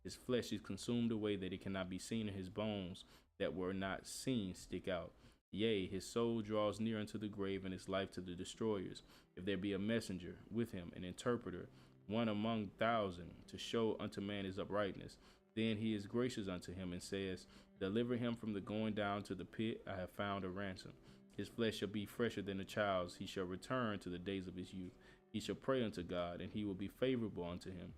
His flesh is consumed away that it cannot be seen, and his bones that were not seen stick out. Yea, his soul draws near unto the grave, and his life to the destroyers. If there be a messenger with him, an interpreter, one among 1,000, to show unto man his uprightness, then he is gracious unto him, and says, Deliver him from the going down to the pit. I have found a ransom. His flesh shall be fresher than a child's. He shall return to the days of his youth. He shall pray unto God, and he will be favorable unto him.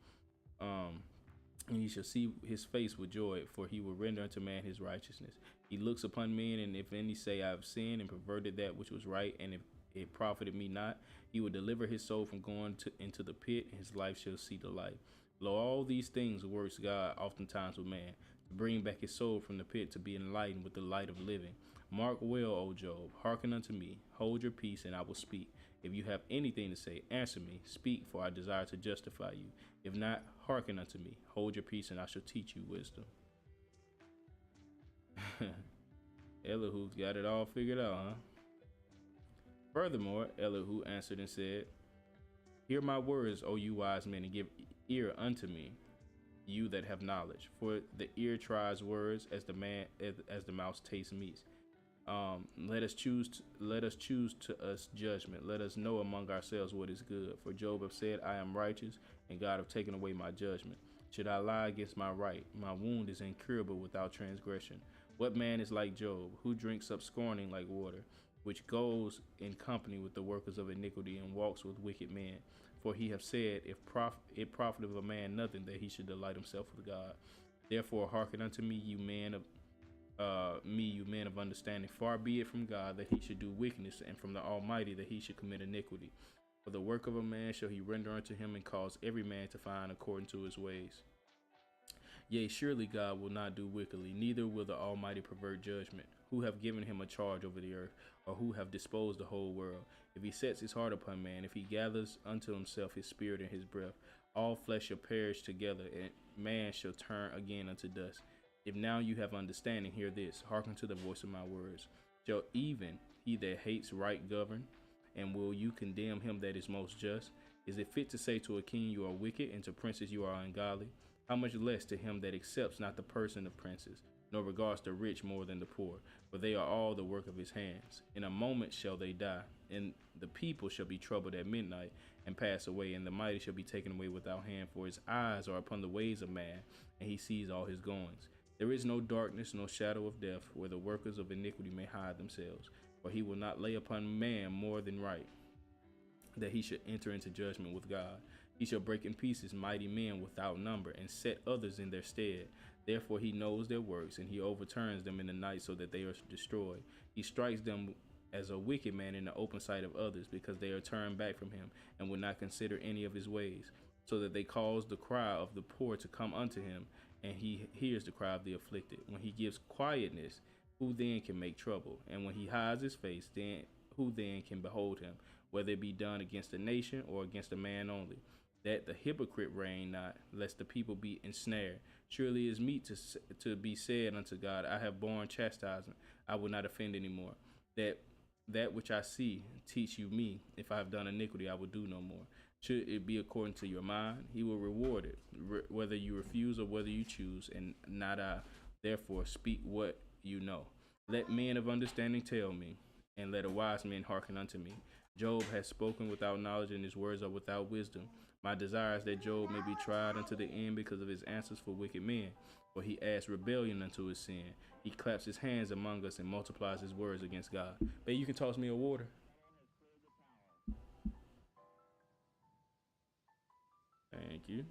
and he shall see his face with joy, for he will render unto man his righteousness. He looks upon men, and if any say, I have sinned and perverted that which was right, and if it profited me not, he will deliver his soul from going into the pit, and his life shall see the light. Lo, all these things works God oftentimes with man, to bring back his soul from the pit, to be enlightened with the light of living. Mark well, O Job, hearken unto me, hold your peace, and I will speak. If you have anything to say, answer me, speak, for I desire to justify you. If not, hearken unto me, hold your peace, and I shall teach you wisdom. Elihu got it all figured out, huh? Furthermore, Elihu answered and said, Hear my words, O you wise men, and give ear unto me, you that have knowledge. For the ear tries words as the mouth tastes meats. Let us choose to us judgment. Let us know among ourselves what is good. For Job have said, I am righteous, and God have taken away my judgment. Should I lie against my right? My wound is incurable without transgression. What man is like Job, who drinks up scorning like water, which goes in company with the workers of iniquity, and walks with wicked men? For he have said, it profiteth a man nothing that he should delight himself with God. Therefore hearken unto me, you men of understanding. Far be it from God that he should do wickedness, and from the Almighty that he should commit iniquity. For the work of a man shall he render unto him, and cause every man to find according to his ways. Yea, surely God will not do wickedly, neither will the Almighty pervert judgment. Who have given him a charge over the earth, or who have disposed the whole world? If he sets his heart upon man, if he gathers unto himself his spirit and his breath, all flesh shall perish together, and man shall turn again unto dust. If now you have understanding, hear this, hearken to the voice of my words. Shall even he that hates right govern? And will you condemn him that is most just? Is it fit to say to a king, you are wicked, and to princes you are ungodly? How much less to him that accepts not the person of princes, nor regards the rich more than the poor? For they are all the work of his hands. In a moment shall they die, and the people shall be troubled at midnight, and pass away, and the mighty shall be taken away without hand. For his eyes are upon the ways of man, and he sees all his goings. There is no darkness, no shadow of death, where the workers of iniquity may hide themselves. For he will not lay upon man more than right, that he should enter into judgment with God. He shall break in pieces mighty men without number, and set others in their stead. Therefore he knows their works, and he overturns them in the night, so that they are destroyed. He strikes them as a wicked man in the open sight of others, because they are turned back from him, and will not consider any of his ways, so that they cause the cry of the poor to come unto him, and he hears the cry of the afflicted. When he gives quietness, who then can make trouble? And when he hides his face, then who then can behold him? Whether it be done against a nation or against a man only, that the hypocrite reign not, lest the people be ensnared. Surely it is meet to be said unto God, I have borne chastisement, I will not offend any more. That which I see, teach you me. If I have done iniquity, I will do no more. Should it be according to your mind, he will reward it, whether you refuse or whether you choose, and not I. Therefore speak what you know. Let men of understanding tell me, and let a wise man hearken unto me. Job has spoken without knowledge, and his words are without wisdom. My desire is that Job may be tried unto the end because of his answers for wicked men. For he adds rebellion unto his sin. He claps his hands among us and multiplies his words against God. Babe, you can toss me a water. Thank you.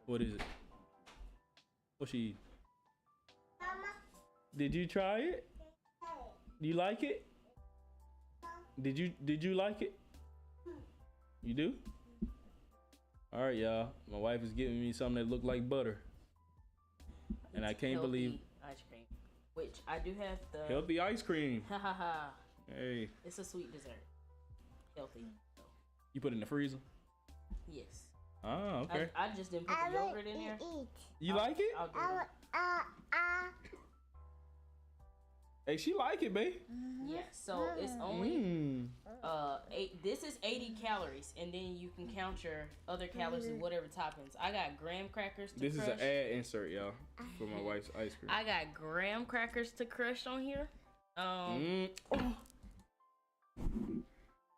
What is it? What she eat? Did you try it? Do you like it? Did you like it? You do? All right, y'all. My wife is giving me something that looked like butter, and I can't believe ice cream, which I do have the healthy ice cream. Ha ha ha. Hey, it's a sweet dessert. Healthy. So. You put it in the freezer? Yes. Ah, okay. I just didn't put the yogurt in there. You like it? I'll do it. Hey, she like it, babe. Yeah, so it's only this is 80 calories, and then you can count your other calories and whatever toppings. I got graham crackers to crush. This is an ad insert, y'all, for my wife's ice cream. I got graham crackers to crush on here.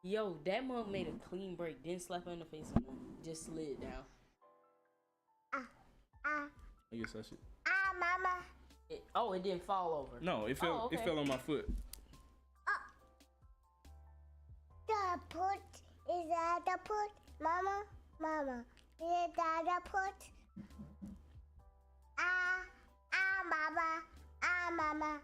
Yo, that mug made a clean break. Didn't slap her in the face or nothing. Just slid down. I guess I should. Mama. It didn't fall over. No, it fell. Oh, okay. It fell on my foot. Put Dada put? Mama, Mama. Did Dada put? Mama.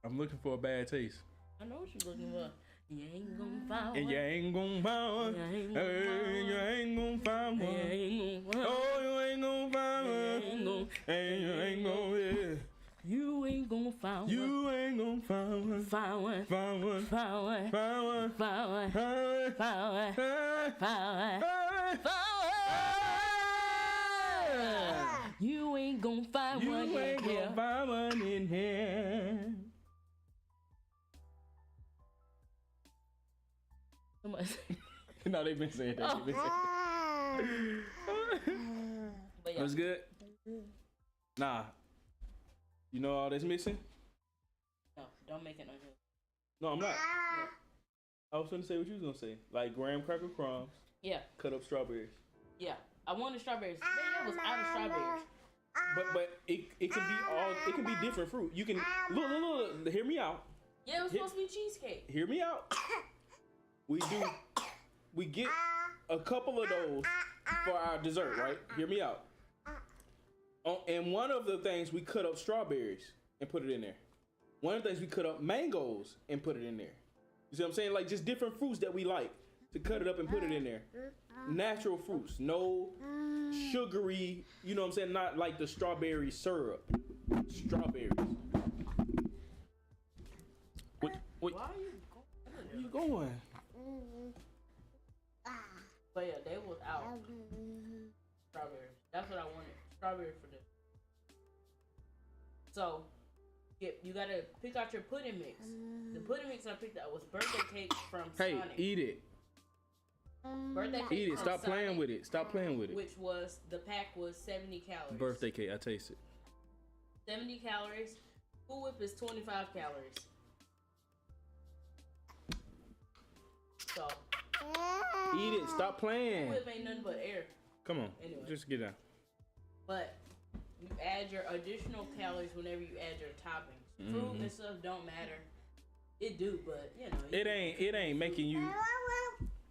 I'm looking for a bad taste. I know what you're looking for. You ain't gonna find And one. you ain't gonna find one. You ain't Hey, gonna you ain't gonna find one. You ain't gonna find Oh, you ain't gonna find You one. ain't gonna- And you ain't gonna, yeah. You ain't gonna find one. You ain't gonna find one. Find one. Find one. Find one. Find one. Find one. Find one. Find one. Find Find one. one. You ain't gonna find You one ain't in here. gonna find one in here. Somebody say- No, they've been saying that. Oh. They've been saying But that. yeah, Was good? Nah. You know all that's missing? no, don't make it on here. No, I'm not. I was gonna say what you was gonna say. Like graham cracker crumbs, Yeah, cut up strawberries. yeah. I wanted strawberries. Man, it was out of strawberries. But it can be all it can be different fruit. You can look, hear me out. Yeah, it was supposed to be cheesecake. Hear me out. We get a couple of those for our dessert, right? Hear me out. And one of the things we cut up strawberries and put it in there. One of the things we cut up mangoes and put it in there. You see what I'm saying? Like just different fruits that we like to cut it up and put it in there. Natural fruits, no sugary, you know what I'm saying? Not like the strawberry syrup. Strawberries. Wait, Why are you going? where you going? But yeah, they was out. Strawberries. That's what I wanted. Strawberry for this. So, you gotta pick out your pudding mix. The pudding mix I picked out was birthday cake from Hey, Sonic. eat it. Birthday cake Eat it. from Stop playing Sonic, with it. Stop playing with it. Which was, the pack was 70 calories. Birthday cake. I taste it. 70 calories. Cool Whip is 25 calories. So, Eat it. Stop Cool playing. Whip ain't nothing but air. Come on. Anyway. Just get down. But you add your additional calories whenever you add your toppings. Fruit and stuff don't matter. It do, but you know. It ain't making you.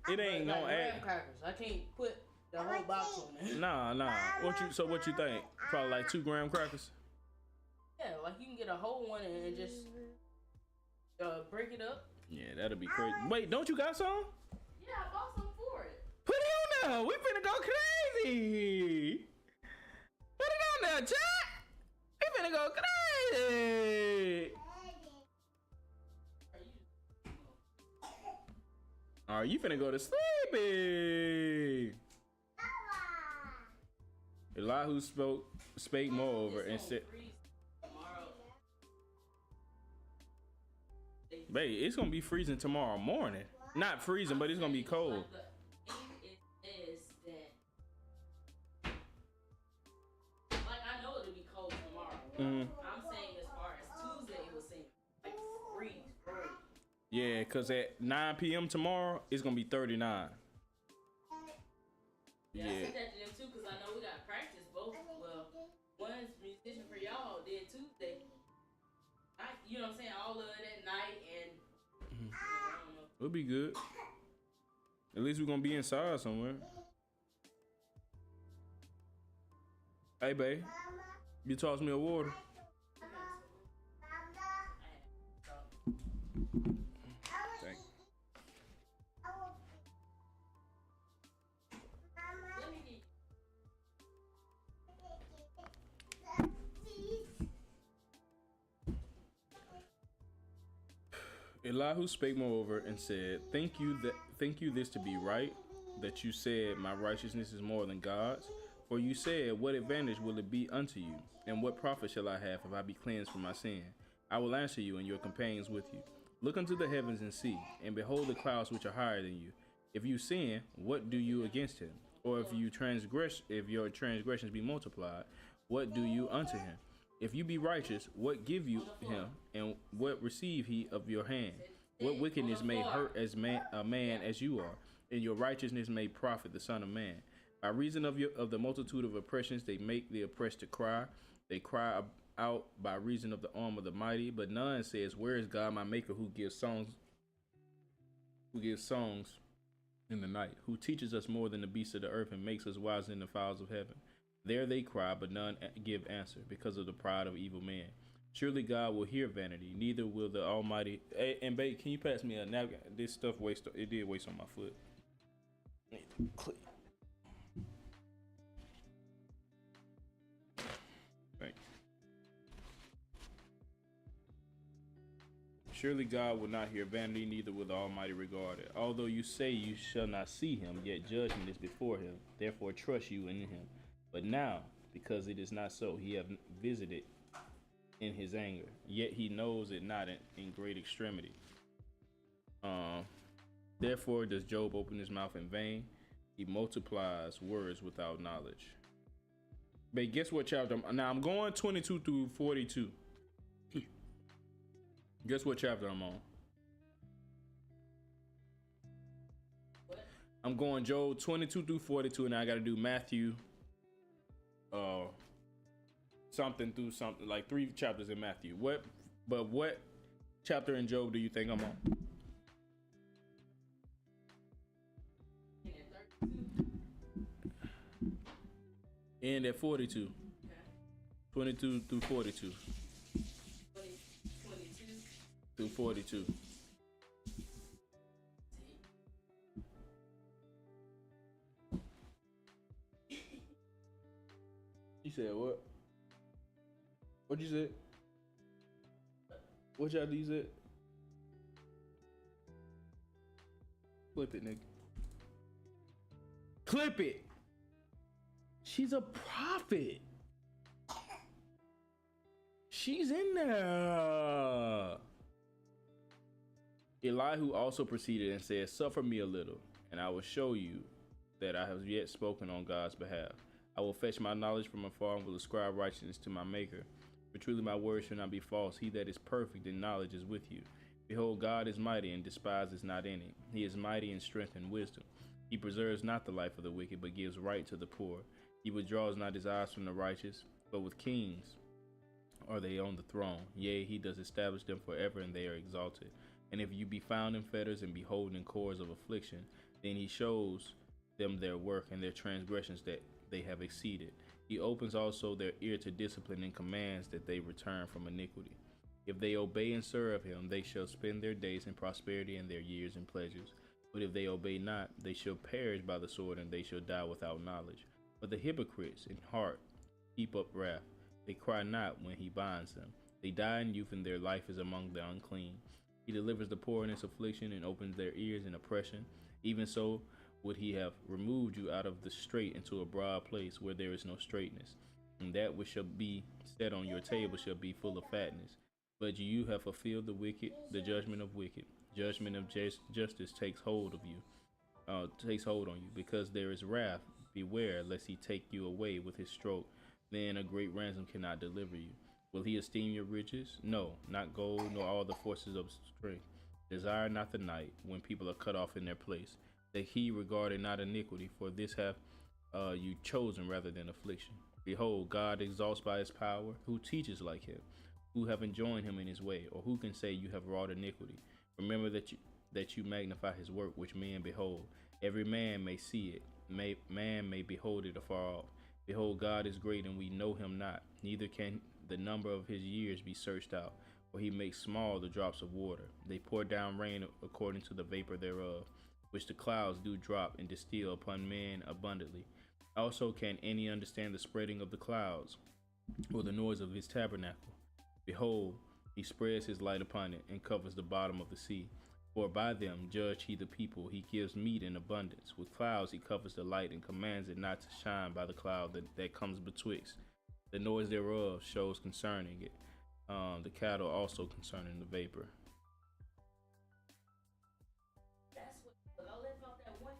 It ain't like gonna graham add. crackers. I can't put the whole box on there. Nah. What you think? Probably like 2 graham crackers. Yeah, like you can get a whole one and just break it up. Yeah, that'll be crazy. Wait, don't you got some? Yeah, I bought some for it. Put it on there. We finna go crazy. Put it on there, chat. We finna go crazy. Are you finna go to sleepy? Elihu spake moreover and said, "Babe, it's gonna be freezing tomorrow morning. Not freezing, but it's gonna be cold." Like I know it'll be cold tomorrow. Mm. I'm saying as far as Tuesday, it was saying like freeze. Yeah, cause at 9 p.m. tomorrow it's gonna be 39. Yeah, I Yeah. said that to them too, cause I know we got practice both. Well, one's musician for y'all, then Tuesday. You know what I'm saying? All of it at night and I don't know. We'll be good. At least we're gonna be inside somewhere. Hey, babe, you toss me a water. Thank you. Let me get Elihu spake moreover and said, think you this to be right, that you said, my righteousness is more than God's? For you said, what advantage will it be unto you? And what profit shall I have if I be cleansed from my sin? I will answer you and your companions with you. Look unto the heavens and see, and behold the clouds which are higher than you. If you sin, what do you against him? Or if your transgressions be multiplied, what do you unto him? If you be righteous, what give you him, and what receive he of your hand? What wickedness may hurt a man as you are, and your righteousness may profit the Son of Man? By reason of the multitude of oppressions, they make the oppressed to cry. They cry out by reason of the arm of the mighty. But none says, where is God my maker, who gives songs in the night, who teaches us more than the beasts of the earth and makes us wiser than the fowls of heaven. There they cry, but none give answer because of the pride of evil men. Surely God will hear vanity, neither will the Almighty. Hey, and babe, can you pass me a napkin? This stuff it did waste on my foot. Click. Thank you. Surely God will not hear vanity, neither will the Almighty regard it. Although you say you shall not see him, yet judgment is before him. Therefore trust you in him. But now, because it is not so, he have visited in his anger, yet he knows it not in great extremity. Therefore does Job open his mouth in vain. He multiplies words without knowledge. But guess what chapter? Now I'm going 22 through 42. Guess what chapter I'm on? What? I'm going Job 22 through 42, and I got to do Matthew, something through something, like 3 chapters in Matthew. What chapter in Job do you think I'm on? End at 42. Okay. 22 through 42. 22. Through 42. You said what? What'd you say? What chapter you said? Clip it, nigga. Clip it! She's a prophet. She's in there. Elihu also proceeded and said, suffer me a little, and I will show you that I have yet spoken on God's behalf. I will fetch my knowledge from afar and will ascribe righteousness to my maker. For truly my word shall not be false. He that is perfect in knowledge is with you. Behold, God is mighty and despise is not any. He is mighty in strength and wisdom. He preserves not the life of the wicked, but gives right to the poor. He withdraws not his eyes from the righteous, but with kings are they on the throne. Yea, he does establish them forever, and they are exalted. And if you be found in fetters and beholden in cords of affliction, then he shows them their work and their transgressions that they have exceeded. He opens also their ear to discipline and commands that they return from iniquity. If they obey and serve him, they shall spend their days in prosperity and their years in pleasures. But if they obey not, they shall perish by the sword, and they shall die without knowledge. But the hypocrites in heart heap up wrath. They cry not when he binds them. They die in youth, and their life is among the unclean. He delivers the poor in his affliction and opens their ears in oppression. Even so would he have removed you out of the strait into a broad place where there is no straightness. And that which shall be set on your table shall be full of fatness. But you have fulfilled the judgment of wicked. Judgment of justice takes hold of you, takes hold on you, because there is wrath. Beware lest he take you away with his stroke. Then a great ransom cannot deliver you. Will he esteem your riches? No, not gold, nor all the forces of strength. Desire not the night, when people are cut off in their place, that he regarded not iniquity, for this have you chosen rather than affliction. Behold, God exalts by his power. Who teaches like him? Who have enjoined him in his way? Or who can say you have wrought iniquity? Remember that you magnify his work, which men behold. Every man may see it. Man may behold it afar off. Behold, God is great, and we know him not. Neither can the number of his years be searched out. For he makes small the drops of water. They pour down rain according to the vapor thereof, which the clouds do drop and distill upon men abundantly. Also can any understand the spreading of the clouds, or the noise of his tabernacle? Behold, he spreads his light upon it, and covers the bottom of the sea. For by them judge he the people. He gives meat in abundance. With clouds he covers the light, and commands it not to shine by the cloud that comes betwixt. The noise thereof shows concerning it. The cattle also concerning the vapor. That's what I left off that one.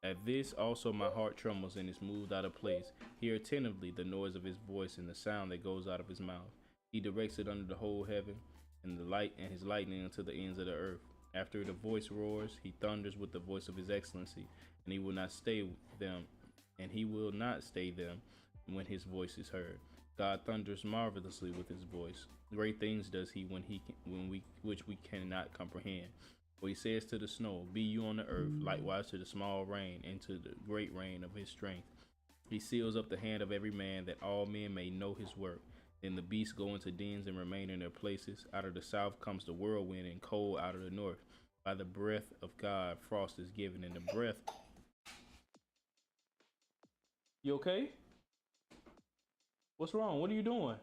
At this also my heart trembles and is moved out of place. Hear attentively the noise of his voice and the sound that goes out of his mouth. He directs it under the whole heaven, and the light and his lightning unto the ends of the earth. After the voice roars, he thunders with the voice of his excellency, and he will not stay them, when his voice is heard. God thunders marvelously with his voice. Great things does he which we cannot comprehend. For he says to the snow, be you on the earth, likewise to the small rain, and to the great rain of his strength. He seals up the hand of every man, that all men may know his work. Then the beasts go into dens and remain in their places. Out of the south comes the whirlwind, and cold out of the north. By the breath of God, frost is given, and the breath. You okay? What's wrong? What are you doing?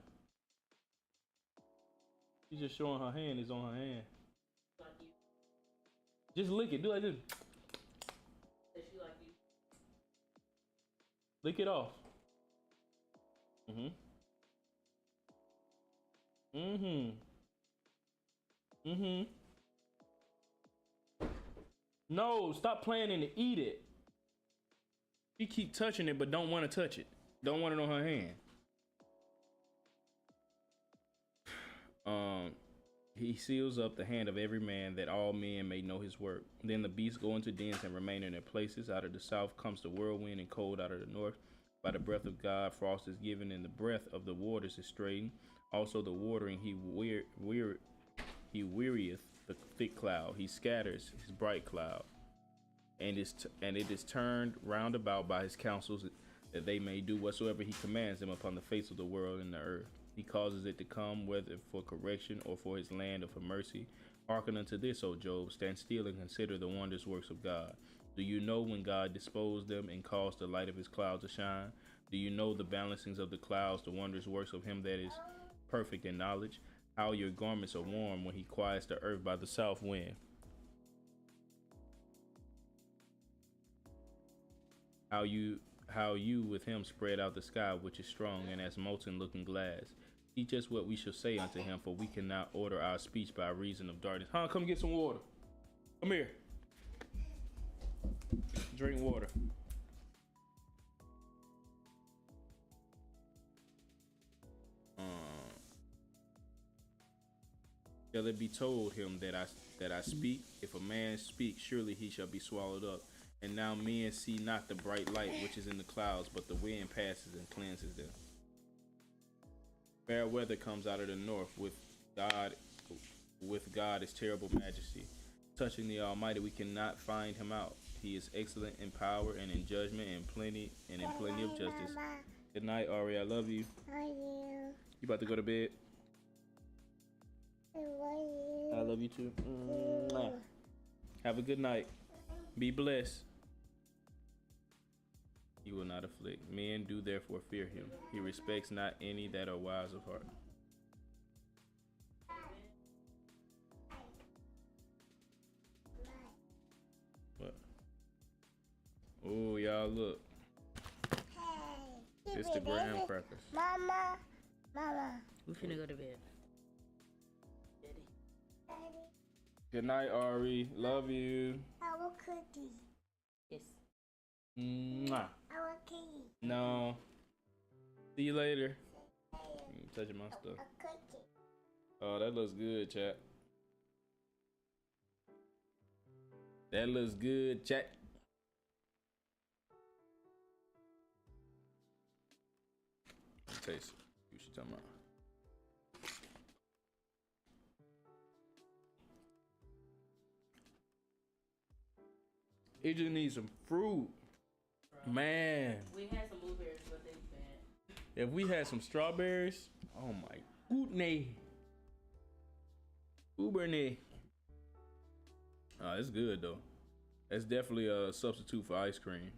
She's just showing her hand is on her hand. Like you. Just lick it. Do like this. Does she like you? Lick it off. Mm-hmm. Mm-hmm. Mm-hmm. No, stop playing and eat it. She keep touching it, but don't want to touch it. Don't want it on her hand. He seals up the hand of every man, that all men may know his work. Then the beasts go into dens and remain in their places. Out of the south comes the whirlwind, and cold out of the north. By the breath of God, frost is given, and the breath of the waters is straightened. Also the watering he wearieth the thick cloud. He scatters his bright cloud, and it is turned round about by his counsels, that they may do whatsoever he commands them upon the face of the world and the earth. He causes it to come, whether for correction or for his land or for mercy. Hearken unto this, O Job. Stand still and consider the wondrous works of God. Do you know when God disposed them and caused the light of his cloud to shine? Do you know the balancings of the clouds, the wondrous works of him that is perfect in knowledge? How your garments are warm when he quiets the earth by the south wind. How you with him spread out the sky, which is strong and as molten looking glass. Teach us what we shall say unto him, for we cannot order our speech by reason of darkness. Huh? Come get some water. Come here. Drink water. Shall it be told him that I speak? If a man speak, surely he shall be swallowed up. And now men see not the bright light which is in the clouds, but the wind passes and cleanses them. Fair weather comes out of the north. With God is terrible majesty. Touching the Almighty, we cannot find him out. He is excellent in power and in judgment and in plenty of justice. Good night, Ari. I love you. Love you. You about to go to bed? I love you. I love you too. Mwah. Have a good night. Be blessed. He will not afflict. Men do therefore fear him. He respects not any that are wise of heart. What? Oh, y'all look. Hey. It's the graham crackers. Mama. We finna go to bed. Good night, Ari. Love you. Our cookie. Yes. Mwah. Our cookie. No. See you later. Touching my stuff. A cookie. Oh, that looks good, chat. That looks good, chat. Taste it. What you talking about? It just needs some fruit. Man. We had some blueberries, but they bad. If we had some strawberries, oh my goodness. Uberne. Oh, it's good though. That's definitely a substitute for ice cream.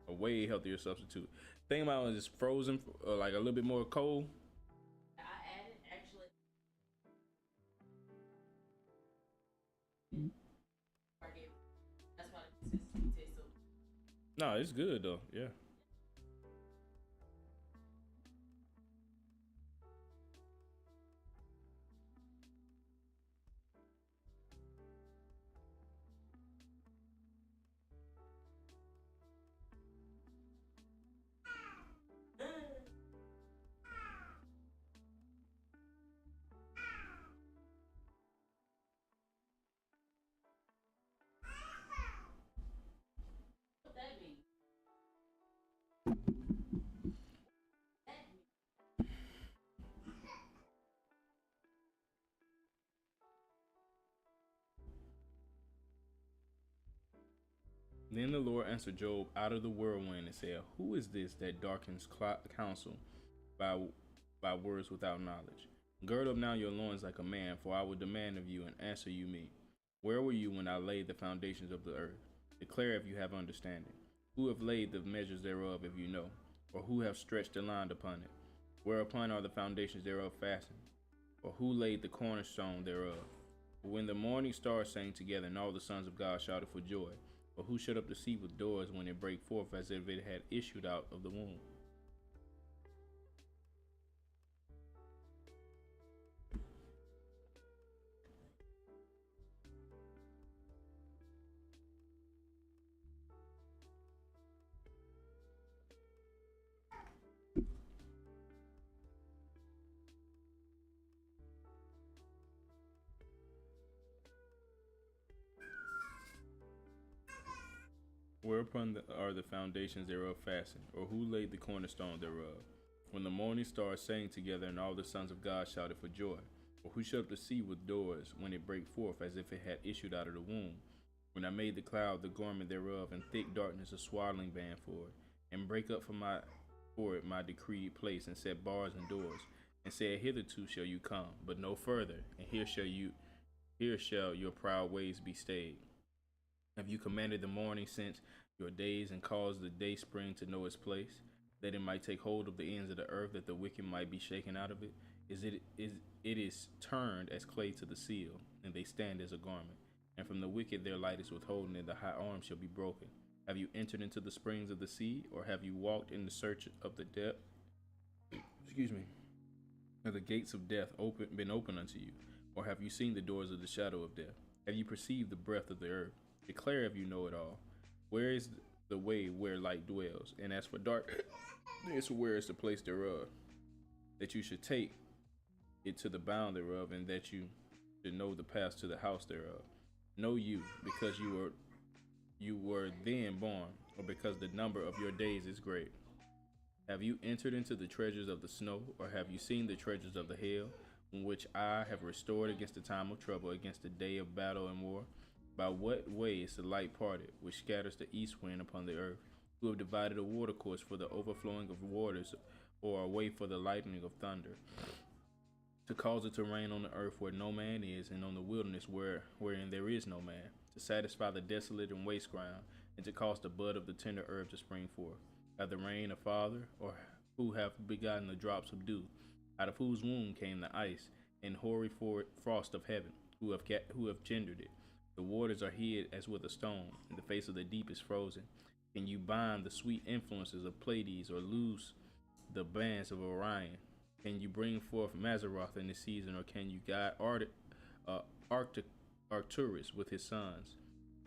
A way healthier substitute. Thing about it is frozen, like a little bit more cold. I added actually. That's why the consistency tastes so. No, it's good though. Yeah. What that mean? Then the Lord answered Job out of the whirlwind and said, Who is this that darkens counsel by words without knowledge? Gird up now your loins like a man, for I will demand of you and answer you me. Where were you when I laid the foundations of the earth? Declare if you have understanding. Who have laid the measures thereof if you know? Or who have stretched a line upon it? Whereupon are the foundations thereof fastened? Or who laid the cornerstone thereof? For when the morning stars sang together, and all the sons of God shouted for joy, or who shut up the sea with doors when it brake forth as if it had issued out of the womb? Whereupon are the foundations thereof fastened, or who laid the cornerstone thereof? When the morning stars sang together, and all the sons of God shouted for joy, or who shut up the sea with doors when it brake forth as if it had issued out of the womb? When I made the cloud the garment thereof, and thick darkness a swaddling band for it, and break up for it my decreed place, and set bars and doors, and said, Hitherto shall you come, but no further, and here shall your proud ways be stayed. Have you commanded the morning since your days, and caused the day spring to know its place, that it might take hold of the ends of the earth, that the wicked might be shaken out of it? It is turned as clay to the seal, and they stand as a garment. And from the wicked their light is withholden, and the high arm shall be broken. Have you entered into the springs of the sea, or have you walked in the search of the depth? Have the gates of death been open unto you, or have you seen the doors of the shadow of death? Have you perceived the breadth of the earth? Declare if you know it all. Where is the way where light dwells? And as for darkness, where is the place thereof? That you should take it to the bound thereof, and that you should know the path to the house thereof. Know you, because you were then born, or because the number of your days is great. Have you entered into the treasures of the snow, or have you seen the treasures of the hail, in which I have restored against the time of trouble, against the day of battle and war? By what way is the light parted, which scatters the east wind upon the earth? Who have divided a watercourse for the overflowing of waters, or a way for the lightning of thunder? To cause it to rain on the earth where no man is, and on the wilderness wherein there is no man, to satisfy the desolate and waste ground, and to cause the bud of the tender herb to spring forth. Have the rain a father, or who have begotten the drops of dew, out of whose womb came the ice and hoary frost of heaven, who have gendered it? The waters are hid as with a stone, and the face of the deep is frozen. Can you bind the sweet influences of Pleiades, or loose the bands of Orion? Can you bring forth Mazzaroth in the season, or can you guide Arcturus with his sons?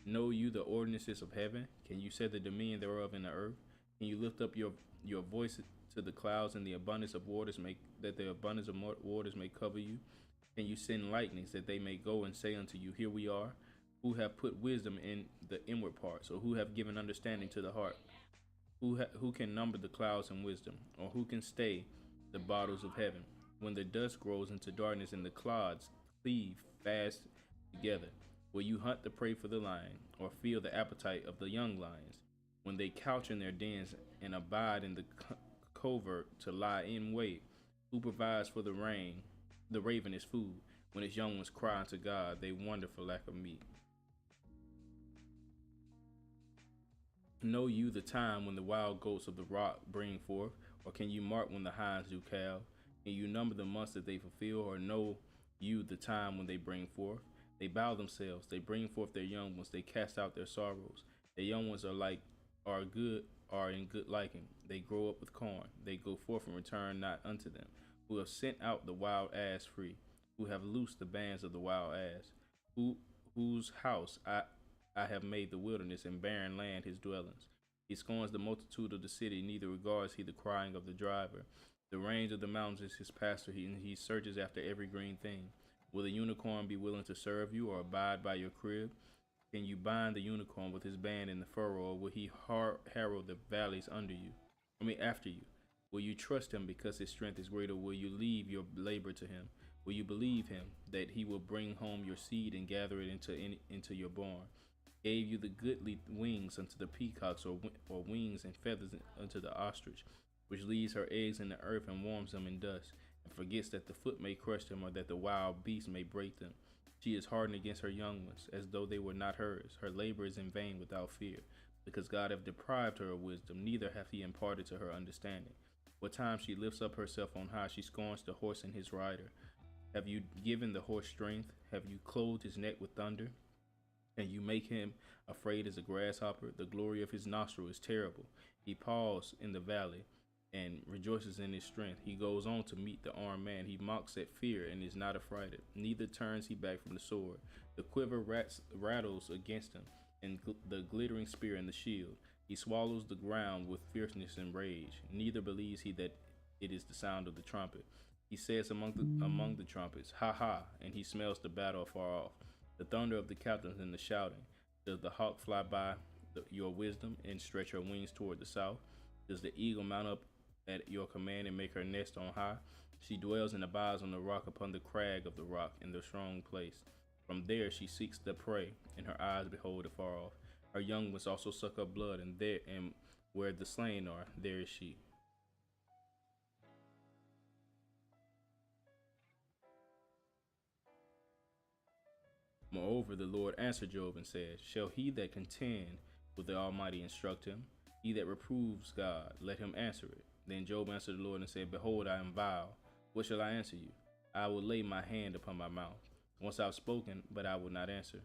Know you the ordinances of heaven? Can you set the dominion thereof in the earth? Can you lift up your voice to the clouds, and the abundance of waters may cover you? Can you send lightnings, that they may go and say unto you, Here we are? Who have put wisdom in the inward parts, or who have given understanding to the heart? Who can number the clouds in wisdom, or who can stay the bottles of heaven? When the dust grows into darkness, and the clods cleave fast together, will you hunt the prey for the lion, or feel the appetite of the young lions? When they couch in their dens, and abide in the covert to lie in wait, who provides for the raven his food? When its young ones cry unto God, they wonder for lack of meat. Know you the time when the wild goats of the rock bring forth, or can you mark when the hinds do calve? Can you number the months that they fulfill, or know you the time when they bring forth? They bow themselves, they bring forth their young ones, they cast out their sorrows. Their young ones are in good liking. They grow up with corn, they go forth and return not unto them. Who have sent out the wild ass free, who have loosed the bands of the wild ass, whose house I have made the wilderness, and barren land his dwellings. He scorns the multitude of the city, neither regards he the crying of the driver. The range of the mountains is his pasture, and he searches after every green thing. Will the unicorn be willing to serve you, or abide by your crib? Can you bind the unicorn with his band in the furrow, or will he harrow the valleys after you? Will you trust him because his strength is greater? Will you leave your labor to him? Will you believe him that he will bring home your seed and gather it into your barn? gave you the goodly wings unto the peacocks, or wings and feathers unto the ostrich, which leaves her eggs in the earth and warms them in dust, and forgets that the foot may crush them, or that the wild beast may break them. She is hardened against her young ones, as though they were not hers. Her labor is in vain without fear, because God hath deprived her of wisdom, neither hath he imparted to her understanding. What time she lifts up herself on high, she scorns the horse and his rider. Have you given the horse strength? Have you clothed his neck with thunder? And you make him afraid as a grasshopper? The glory of his nostril is terrible. He paws in the valley and rejoices in his strength. He goes on to meet the armed man. He mocks at fear and is not affrighted. Neither turns he back from the sword. The quiver rattles against him, and the glittering spear and the shield. He swallows the ground with fierceness and rage. Neither believes he that it is the sound of the trumpet. He says among the trumpets, ha ha, and he smells the battle afar off, the thunder of the captains and the shouting. Does the hawk fly by your wisdom and stretch her wings toward the south? Does the eagle mount up at your command and make her nest on high? She dwells and abides on the rock, upon the crag of the rock, in the strong place. From there she seeks the prey, and her eyes behold afar off. Her young ones also suck up blood, and where the slain are, there is she. Moreover, the Lord answered Job and said, Shall he that contend with the Almighty instruct him? He that reproves God, let him answer it. Then Job answered the Lord and said, Behold, I am vile. What shall I answer you? I will lay my hand upon my mouth. Once I have spoken, but I will not answer.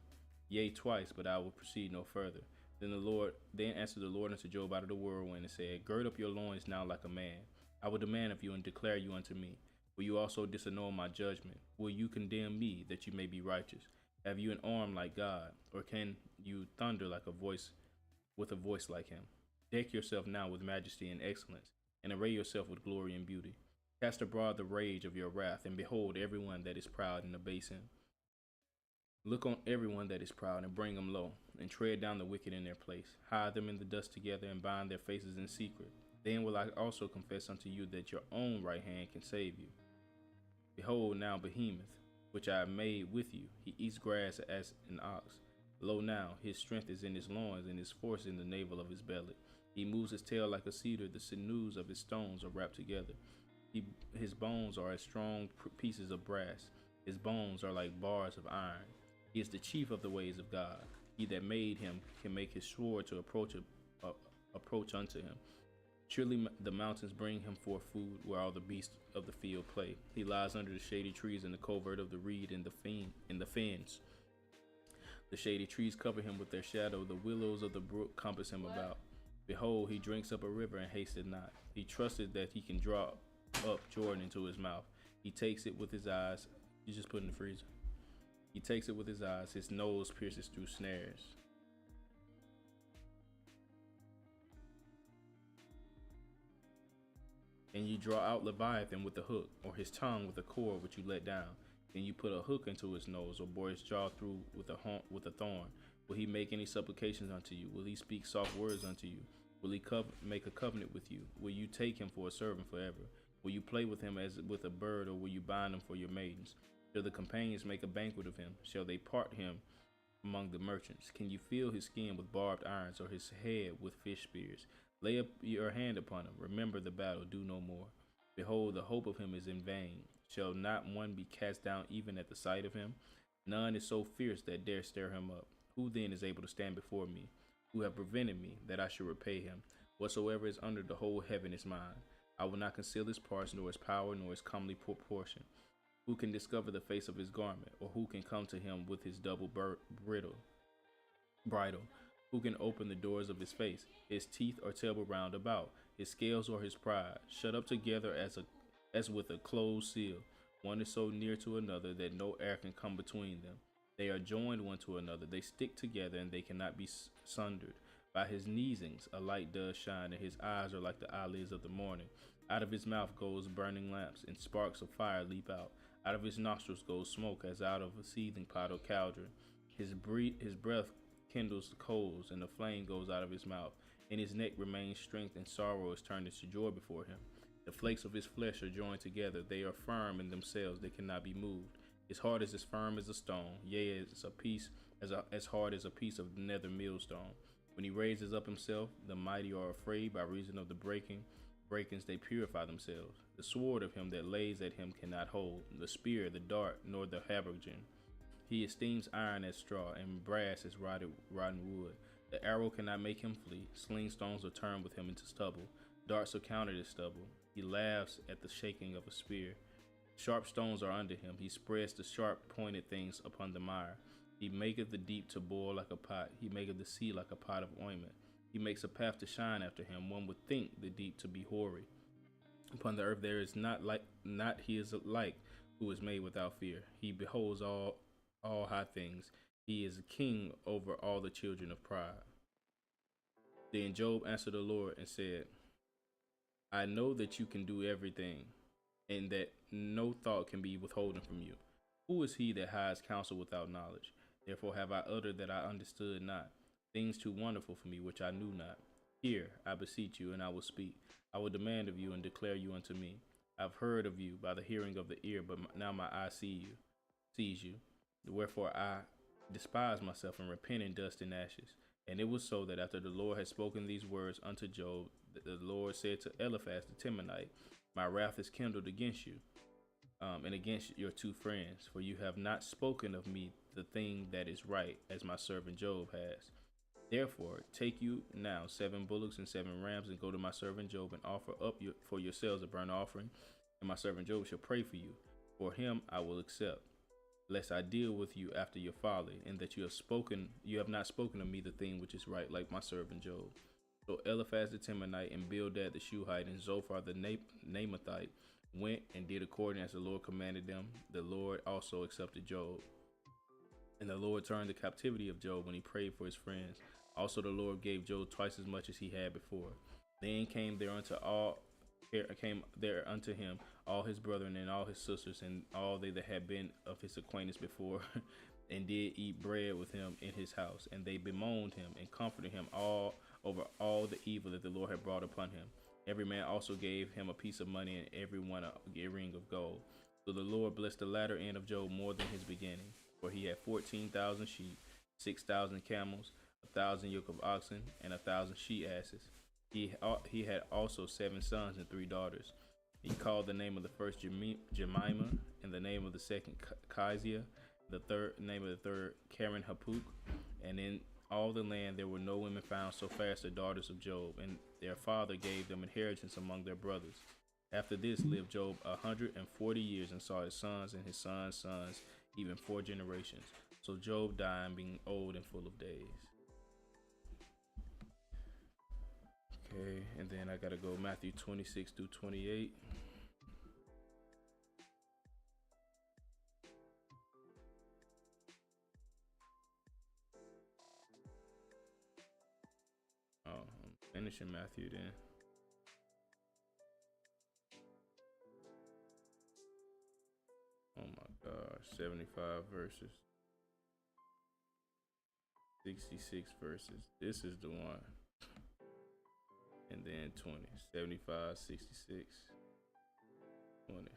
Yea, twice, but I will proceed no further. Then answered the Lord unto Job out of the whirlwind and said, Gird up your loins now like a man. I will demand of you and declare you unto me. Will you also disannul my judgment? Will you condemn me that you may be righteous? Have you an arm like God, or can you thunder like with a voice like him? Deck yourself now with majesty and excellence, and array yourself with glory and beauty. Cast abroad the rage of your wrath, and behold everyone that is proud and abase him. Look on everyone that is proud, and bring them low, and tread down the wicked in their place. Hide them in the dust together, and bind their faces in secret. Then will I also confess unto you that your own right hand can save you. Behold now Behemoth, which I have made with you. He eats grass as an ox. Lo now, his strength is in his loins, and his force in the navel of his belly. He moves his tail like a cedar, the sinews of his stones are wrapped together. His bones are as strong pieces of brass. His bones are like bars of iron. He is the chief of the ways of God. He that made him can make his sword to approach unto him. Surely the mountains bring him forth food, where all the beasts of the field play. He lies under the shady trees in the covert of the reed and the fens. The shady trees cover him with their shadow. The willows of the brook compass him about. Behold, he drinks up a river and hasted not. He trusted that he can draw up Jordan into his mouth. He takes it with his eyes. You just put it in the freezer. He takes it with his eyes. His nose pierces through snares. And you draw out Leviathan with a hook, or his tongue with a cord which you let down. Then you put a hook into his nose, or bore his jaw through with a thorn. Will he make any supplications unto you? Will he speak soft words unto you? Will he make a covenant with you? Will you take him for a servant forever? Will you play with him as with a bird, or will you bind him for your maidens? Shall the companions make a banquet of him? Shall they part him among the merchants? Can you feel his skin with barbed irons, or his head with fish spears? Lay up your hand upon him. Remember the battle. Do no more. Behold, the hope of him is in vain. Shall not one be cast down even at the sight of him? None is so fierce that dare stir him up. Who then is able to stand before me? Who have prevented me, that I should repay him? Whatsoever is under the whole heaven is mine. I will not conceal his parts, nor his power, nor his comely proportion. Who can discover the face of his garment, or who can come to him with his double bridle? Who can open the doors of his face? His teeth are terrible round about. His scales are his pride, shut up together as with a closed seal. One is so near to another that no air can come between them. They are joined one to another. They stick together, and they cannot be sundered. By his neesings a light does shine, and his eyes are like the eyelids of the morning. Out of his mouth goes burning lamps, and sparks of fire leap out. Out of his nostrils goes smoke, as out of a seething pot or cauldron. His breath kindles the coals, and the flame goes out of his mouth. In his neck remains strength, and sorrow is turned into joy before him. The flakes of his flesh are joined together. They are firm in themselves. They cannot be moved. His heart is as firm as a stone. Yea, as a piece as hard as a piece of nether millstone. When he raises up himself, the mighty are afraid. By reason of the breakings they purify themselves. The sword of him that lays at him cannot hold, the spear, the dart, nor the habergeon. He esteems iron as straw, and brass as rotten wood. The arrow cannot make him flee. Sling stones are turned with him into stubble. Darts are counted as stubble. He laughs at the shaking of a spear. Sharp stones are under him. He spreads the sharp pointed things upon the mire. He maketh the deep to boil like a pot. He maketh the sea like a pot of ointment. He makes a path to shine after him. One would think the deep to be hoary. Upon the earth there is not his like, who is made without fear. He beholds all high things. He is a king over all the children of pride. Then Job answered the Lord and said, I know that you can do everything, and that no thought can be withholden from you. Who is he that hides counsel without knowledge? Therefore have I uttered that I understood not, things too wonderful for me which I knew not. Hear, I beseech you, and I will speak. I will demand of you and declare you unto me. I have heard of you by the hearing of the ear, but now my eye sees you. Wherefore I despise myself and repent in dust and ashes. And it was so that after the Lord had spoken these words unto Job, the Lord said to Eliphaz the Temanite, my wrath is kindled against you, and against your two friends, for you have not spoken of me the thing that is right, as my servant Job has. Therefore, take you now 7 bullocks and 7 rams, and go to my servant Job, and offer up for yourselves a burnt offering, and my servant Job shall pray for you. For him I will accept, lest I deal with you after your folly, and that you have not spoken of me the thing which is right, like my servant Job. So Eliphaz the Temanite, and Bildad the Shuhite, and Zophar the Naamathite went and did according as the Lord commanded them. The Lord also accepted Job. And the Lord turned the captivity of Job when he prayed for his friends. Also the Lord gave Job twice as much as he had before. Then came there unto him all his brethren and all his sisters, and all they that had been of his acquaintance before, and did eat bread with him in his house. And they bemoaned him and comforted him over all the evil that the Lord had brought upon him. Every man also gave him a piece of money, and every one a ring of gold. So the Lord blessed the latter end of Job more than his beginning, for he had 14,000 sheep, 6,000 camels, 1,000 yoke of oxen, and 1,000 she asses. He had also 7 sons and 3 daughters. He called the name of the first Jemima, and the name of the second Keziah, the name of the third Karen Hapuk. And in all the land there were no women found so fair as the daughters of Job, and their father gave them inheritance among their brothers. After this lived Job 140 years, and saw his sons and his sons' sons, even 4 generations. So Job died, being old and full of days. Okay, and then I gotta go Matthew 26 through 28. Oh, I'm finishing Matthew then. Oh my gosh, 75 verses. 66 verses. This is the one. And then 20. 75, 66, 20.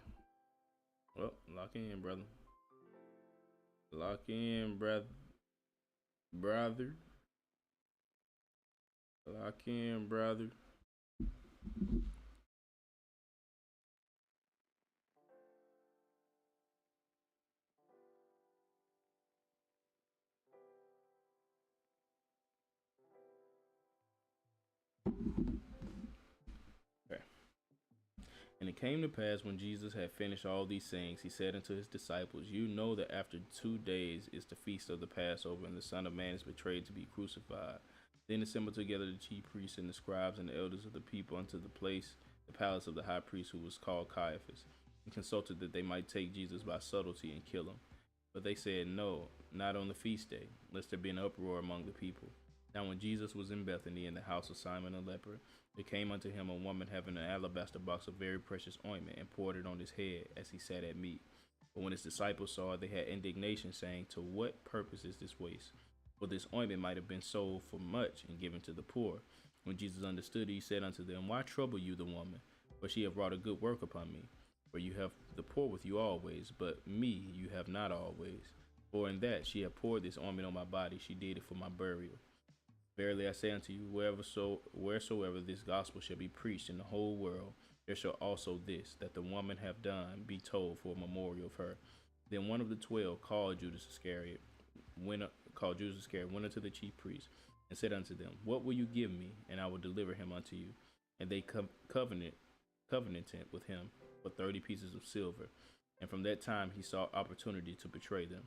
Well, lock in, brother. Lock in, brother. Lock in, brother. And it came to pass, when Jesus had finished all these things, he said unto his disciples, you know that after 2 days is the feast of the Passover, and the Son of Man is betrayed to be crucified. Then assembled together the chief priests and the scribes and the elders of the people unto the palace of the high priest, who was called Caiaphas, and consulted that they might take Jesus by subtlety and kill him. But they said, no, not on the feast day, lest there be an uproar among the people. Now when Jesus was in Bethany, in the house of Simon the leper, there came unto him a woman having an alabaster box of very precious ointment, and poured it on his head as he sat at meat. But when his disciples saw it, they had indignation, saying, to what purpose is this waste? For this ointment might have been sold for much, and given to the poor. When Jesus understood it, he said unto them, why trouble you the woman? For she hath wrought a good work upon me. For you have the poor with you always, but me you have not always. For in that she had poured this ointment on my body, she did it for my burial. Verily I say unto you, wheresoever this gospel shall be preached in the whole world, there shall also this, that the woman have done, be told for a memorial of her. Then one of the 12, called Judas Iscariot, went unto the chief priests, and said unto them, What will you give me, and I will deliver him unto you? And they covenanted with him for 30 pieces of silver. And from that time he saw opportunity to betray them.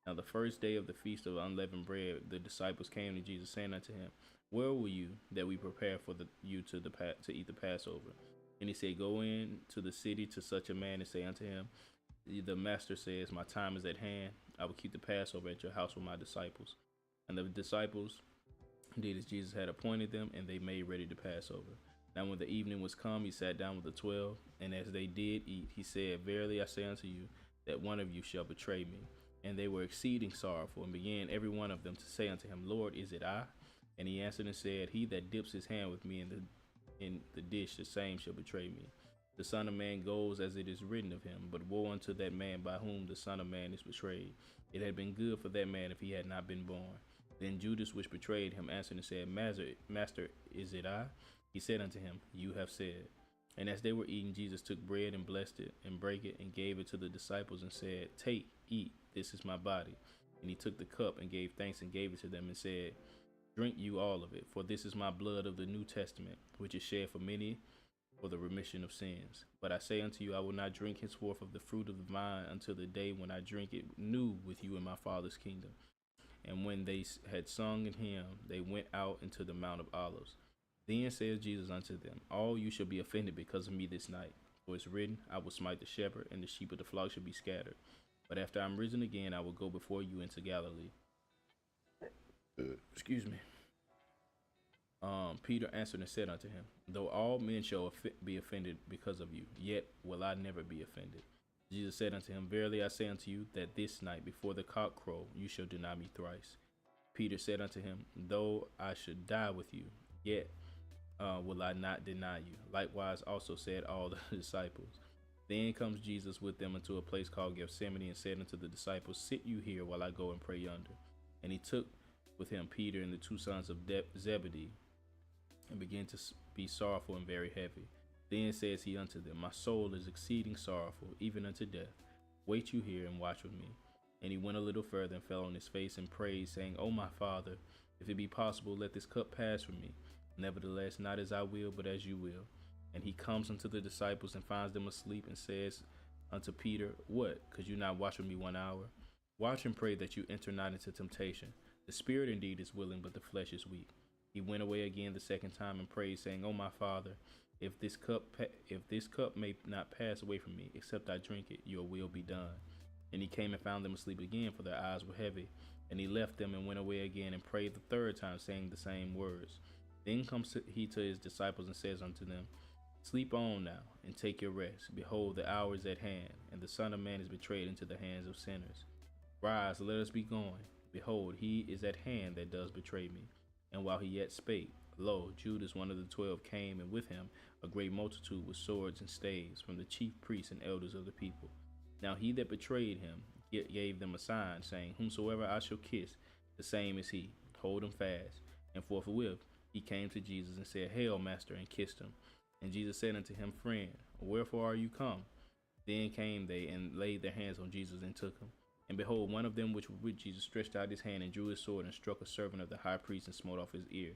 Now the first day of the feast of unleavened bread, the disciples came to Jesus, saying unto him, Where will you that we prepare for you to eat the Passover? And he said, Go in to the city to such a man and say unto him, The master says, My time is at hand. I will keep the Passover at your house with my disciples. And the disciples did as Jesus had appointed them, and they made ready the Passover. Now when the evening was come, he sat down with the 12, and as they did eat, he said, Verily I say unto you, that one of you shall betray me. And they were exceeding sorrowful, and began every one of them to say unto him, Lord, is it I? And he answered and said, He that dips his hand with me in the dish, the same shall betray me. The Son of Man goes as it is written of him, but woe unto that man by whom the Son of Man is betrayed. It had been good for that man if he had not been born. Then Judas, which betrayed him, answered and said, Master, is it I? He said unto him, You have said. And as they were eating, Jesus took bread and blessed it, and brake it, and gave it to the disciples, and said, Take, eat, this is my body. And he took the cup, and gave thanks, and gave it to them, and said, Drink you all of it, for this is my blood of the New Testament, which is shed for many for the remission of sins. But I say unto you, I will not drink henceforth of the fruit of the vine until the day when I drink it new with you in my Father's kingdom. And when they had sung an hymn, they went out into the Mount of Olives. Then says Jesus unto them, All you shall be offended because of me this night. For it's written, I will smite the shepherd, and the sheep of the flock shall be scattered. But after I am risen again, I will go before you into Galilee. Excuse me. Peter answered and said unto him, Though all men shall be offended because of you, yet will I never be offended. Jesus said unto him, Verily I say unto you, that this night before the cock crow, you shall deny me thrice. Peter said unto him, Though I should die with you, yet will I not deny you. Likewise also said all the disciples. Then comes Jesus with them into a place called Gethsemane, and said unto the disciples, Sit you here while I go and pray yonder. And he took with him Peter and the 2 sons of Zebedee, and began to be sorrowful and very heavy. Then says he unto them, My soul is exceeding sorrowful, even unto death. Wait you here and watch with me. And he went a little further and fell on his face and prayed, saying, O my Father, if it be possible, let this cup pass from me. Nevertheless, not as I will, but as you will. And he comes unto the disciples and finds them asleep, and says unto Peter, What? Could you not watch with me 1 hour? Watch and pray that you enter not into temptation. The spirit indeed is willing, but the flesh is weak. He went away again the second time and prayed, saying, O my Father, if this cup may not pass away from me, except I drink it, your will be done. And he came and found them asleep again, for their eyes were heavy. And he left them and went away again and prayed the 3rd time, saying the same words. Then comes he to his disciples and says unto them, Sleep on now, and take your rest. Behold, the hour is at hand, and the Son of Man is betrayed into the hands of sinners. Rise, let us be going. Behold, he is at hand that does betray me. And while he yet spake, lo, Judas, one of the 12, came, and with him a great multitude with swords and staves, from the chief priests and elders of the people. Now he that betrayed him gave them a sign, saying, Whomsoever I shall kiss, the same is he. Hold him fast. And forthwith he came to Jesus and said, Hail, Master, and kissed him. And Jesus said unto him, Friend, wherefore are you come? Then came they and laid their hands on Jesus and took him. And behold, one of them which were with Jesus stretched out his hand and drew his sword and struck a servant of the high priest and smote off his ear.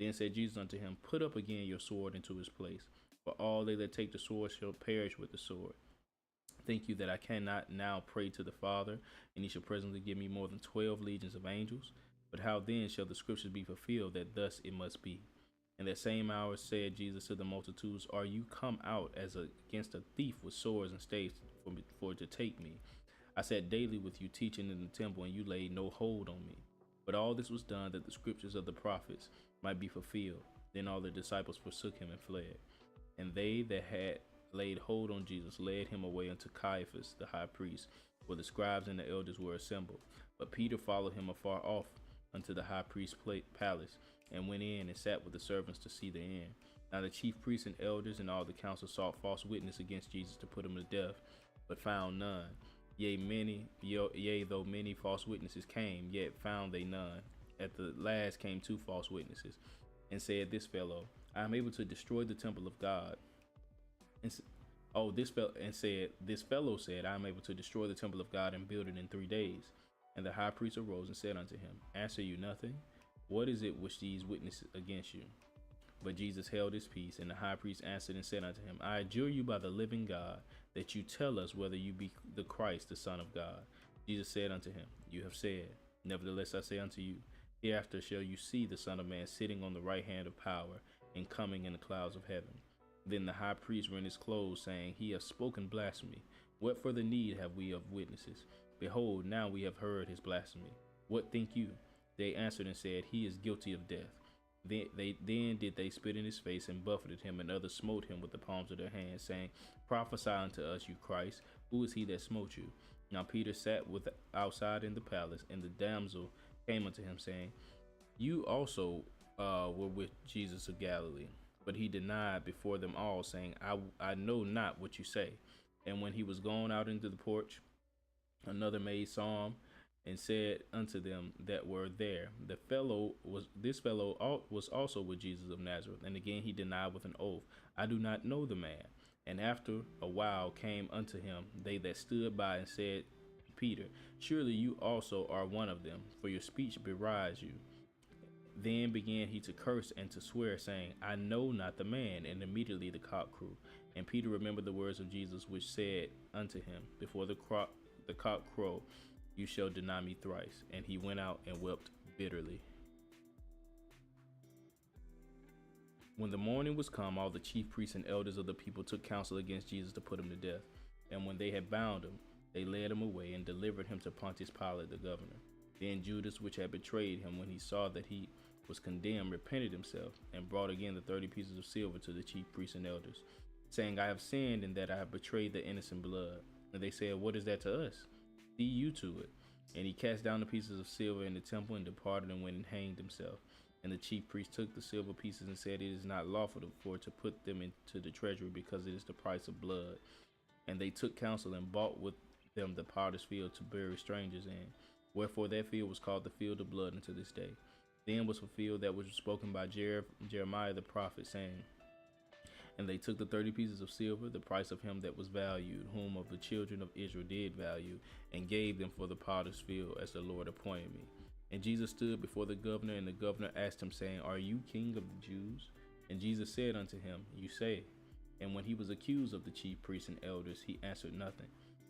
Then said Jesus unto him, Put up again your sword into his place, for all they that take the sword shall perish with the sword. Think you that I cannot now pray to the Father, and he shall presently give me more than 12 legions of angels? But how then shall the scriptures be fulfilled, that thus it must be? In that same hour said Jesus to the multitudes, Are you come out as against a thief with swords and staves for to take me? I sat daily with you teaching in the temple, and you laid no hold on me. But all this was done that the scriptures of the prophets might be fulfilled. Then all the disciples forsook him and fled. And they that had laid hold on Jesus led him away unto Caiaphas the high priest, where the scribes and the elders were assembled. But Peter followed him afar off unto the high priest's palace, and went in and sat with the servants to see the end. Now the chief priests and elders and all the council sought false witness against Jesus to put him to death, but found none. Yea, though many false witnesses came, yet found they none. At the last came 2 false witnesses, and said, This fellow, I am able to destroy the temple of God. This fellow said, I am able to destroy the temple of God and build it in 3 days. And the high priest arose and said unto him, Answer you nothing? What is it which these witness against you? But Jesus held his peace, and the high priest answered and said unto him, I adjure you by the living God, that you tell us whether you be the Christ, the Son of God. Jesus said unto him, You have said. Nevertheless I say unto you, hereafter shall you see the Son of Man sitting on the right hand of power, and coming in the clouds of heaven. Then the high priest rent his clothes, saying, He hath spoken blasphemy. What further need have we of witnesses? Behold, now we have heard his blasphemy. What think you? They answered and said, He is guilty of death. Then did they spit in his face and buffeted him, and others smote him with the palms of their hands, saying, Prophesy unto us, you Christ. Who is he that smote you? Now Peter sat outside in the palace, and the damsel came unto him, saying, You also were with Jesus of Galilee. But he denied before them all, saying, I know not what you say. And when he was gone out into the porch, another maid saw him, and said unto them that were there, This fellow was also with Jesus of Nazareth. And again he denied with an oath, I do not know the man. And after a while came unto him they that stood by, and said, Peter, surely you also are one of them, for your speech belies you. Then began he to curse and to swear, saying, I know not the man. And immediately the cock crew. And Peter remembered the words of Jesus, which said unto him, Before the cock crow, you shall deny me thrice. And he went out and wept bitterly. When the morning was come, all the chief priests and elders of the people took counsel against Jesus to put him to death. And when they had bound him, they led him away and delivered him to Pontius Pilate the governor. Then Judas, which had betrayed him, when he saw that he was condemned, repented himself, and brought again the 30 pieces of silver to the chief priests and elders, saying, I have sinned in that I have betrayed the innocent blood. And they said, What is that to us? See you to it. And he cast down the pieces of silver in the temple, and departed, and went and hanged himself. And the chief priest took the silver pieces and said, It is not lawful for to put them into the treasury, because it is the price of blood. And they took counsel and bought with them the potter's field to bury strangers in. Wherefore that field was called the field of blood unto this day. Then was fulfilled that which was spoken by Jeremiah the prophet, saying, And they took the 30 pieces of silver, the price of him that was valued, whom of the children of Israel did value, and gave them for the potter's field, as the Lord appointed me. And Jesus stood before the governor, and the governor asked him, saying, Are you king of the Jews? And Jesus said unto him, You say. And when he was accused of the chief priests and elders, he answered nothing.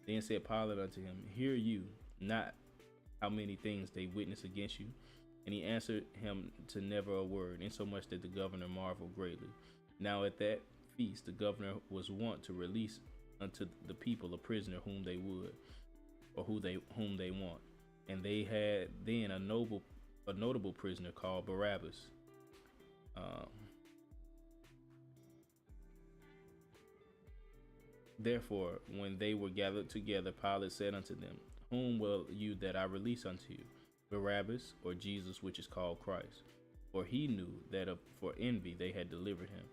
Then said Pilate unto him, Hear you not how many things they witness against you? And he answered him to never a word, insomuch that the governor marveled greatly. Now at that feast the governor was wont to release unto the people a prisoner whom they would, or whom they want. And they had then a notable prisoner called Barabbas. Therefore, when they were gathered together, Pilate said unto them, Whom will you that I release unto you, Barabbas, or Jesus, which is called Christ? For he knew that for envy they had delivered him.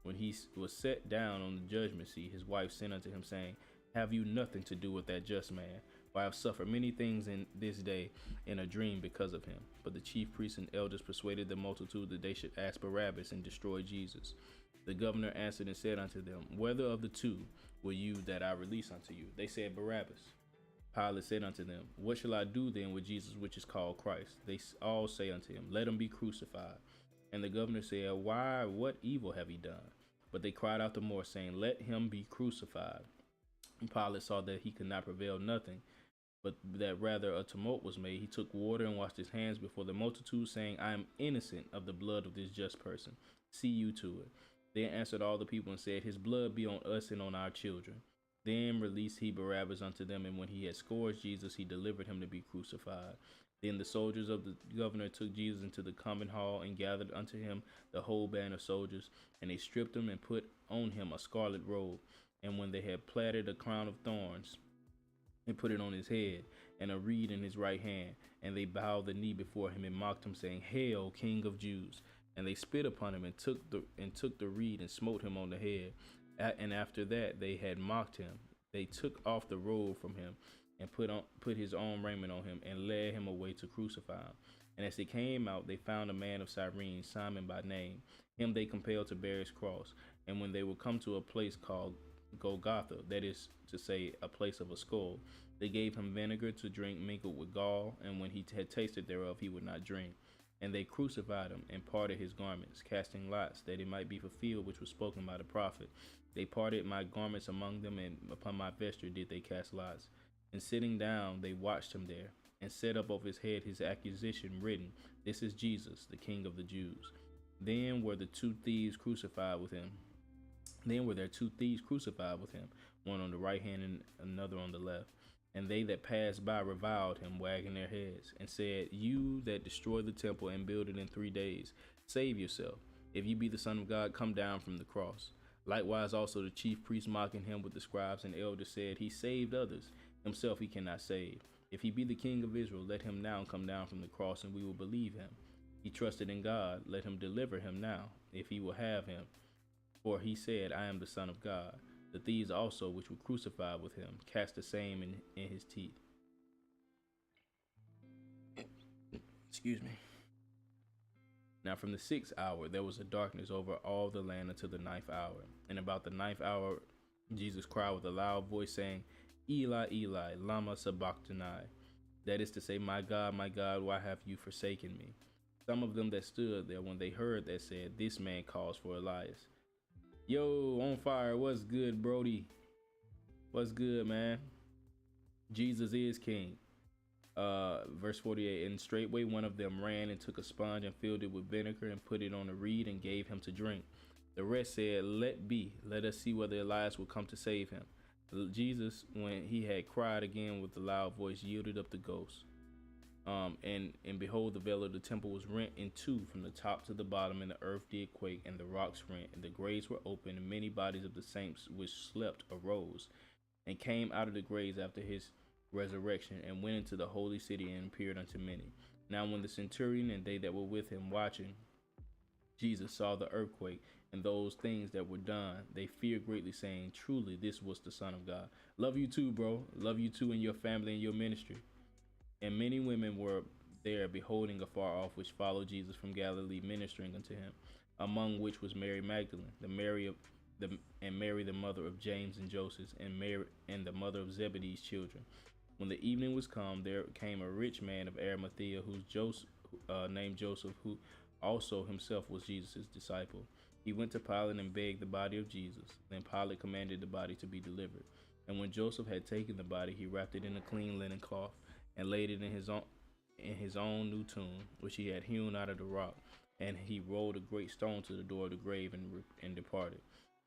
When he was set down on the judgment seat, his wife sent unto him, saying, Have you nothing to do with that just man? For I have suffered many things in this day in a dream because of him. But the chief priests and elders persuaded the multitude that they should ask Barabbas and destroy Jesus. The governor answered and said unto them, Whether of the two will you that I release unto you? They said, Barabbas. Pilate said unto them, What shall I do then with Jesus, which is called Christ? They all say unto him, Let him be crucified. And the governor said, Why, what evil have he done? But they cried out the more, saying, Let him be crucified. And Pilate saw that he could not prevail nothing, but that rather a tumult was made. He took water and washed his hands before the multitude, saying, I am innocent of the blood of this just person. See you to it. Then answered all the people and said, His blood be on us and on our children. Then released he Barabbas unto them, and when he had scourged Jesus, he delivered him to be crucified. Then the soldiers of the governor took Jesus into the common hall, and gathered unto him the whole band of soldiers, and they stripped him and put on him a scarlet robe. And when they had platted a crown of thorns, and put it on his head, and a reed in his right hand, and they bowed the knee before him and mocked him, saying, Hail, King of Jews! And they spit upon him, and took the reed and smote him on the head. And after that they had mocked him, they took off the robe from him and put his own raiment on him, and led him away to crucify him. And as they came out, they found a man of Cyrene, Simon by name. Him they compelled to bear his cross. And when they were come to a place called Golgotha, that is to say, a place of a skull, they gave him vinegar to drink mingled with gall, and when he had tasted thereof, he would not drink. And they crucified him, and parted his garments, casting lots, that it might be fulfilled which was spoken by the prophet. They parted my garments among them, and upon my vesture did they cast lots. And sitting down, they watched him there, and set up over his head his accusation written, This is Jesus, the King of the Jews. Then were there two thieves crucified with him, one on the right hand and another on the left. And they that passed by reviled him, wagging their heads, and said, You that destroy the temple and build it in 3 days, save yourself. If you be the Son of God, come down from the cross. Likewise also the chief priests, mocking him with the scribes and elders, said, He saved others, himself he cannot save. If he be the King of Israel, let him now come down from the cross, and we will believe him. He trusted in God, let him deliver him now, if he will have him. For he said, I am the Son of God. The thieves also, which were crucified with him, cast the same in his teeth. Excuse me. Now from the 6th hour there was a darkness over all the land until the 9th hour. And about the 9th hour Jesus cried with a loud voice, saying, Eli, Eli, lama sabachthani. That is to say, my God, why have you forsaken me? Some of them that stood there, when they heard that, said, This man calls for Elias. Yo, on fire, what's good, Brody? What's good, man? Jesus is king. Verse 48, and straightway one of them ran and took a sponge and filled it with vinegar and put it on a reed and gave him to drink. The rest said, Let be, let us see whether Elias will come to save him. Jesus, when he had cried again with a loud voice, yielded up the ghost. And behold, the veil of the temple was rent in two from the top to the bottom, and the earth did quake, and the rocks rent, and the graves were opened, and many bodies of the saints which slept arose, and came out of the graves after his resurrection, and went into the holy city, and appeared unto many. Now when the centurion and they that were with him watching Jesus saw the earthquake, and those things that were done, they feared greatly, saying, Truly this was the Son of God. Love you too, bro. Love you too, and your family and your ministry. And many women were there beholding afar off, which followed Jesus from Galilee, ministering unto him, among which was Mary Magdalene, Mary the mother of James and Joseph, and Mary and the mother of Zebedee's children. When the evening was come, there came a rich man of Arimathea, named Joseph, who also himself was Jesus' disciple. He went to Pilate and begged the body of Jesus. Then Pilate commanded the body to be delivered. And when Joseph had taken the body, he wrapped it in a clean linen cloth, and laid it in his own new tomb, which he had hewn out of the rock. And he rolled a great stone to the door of the grave, and departed.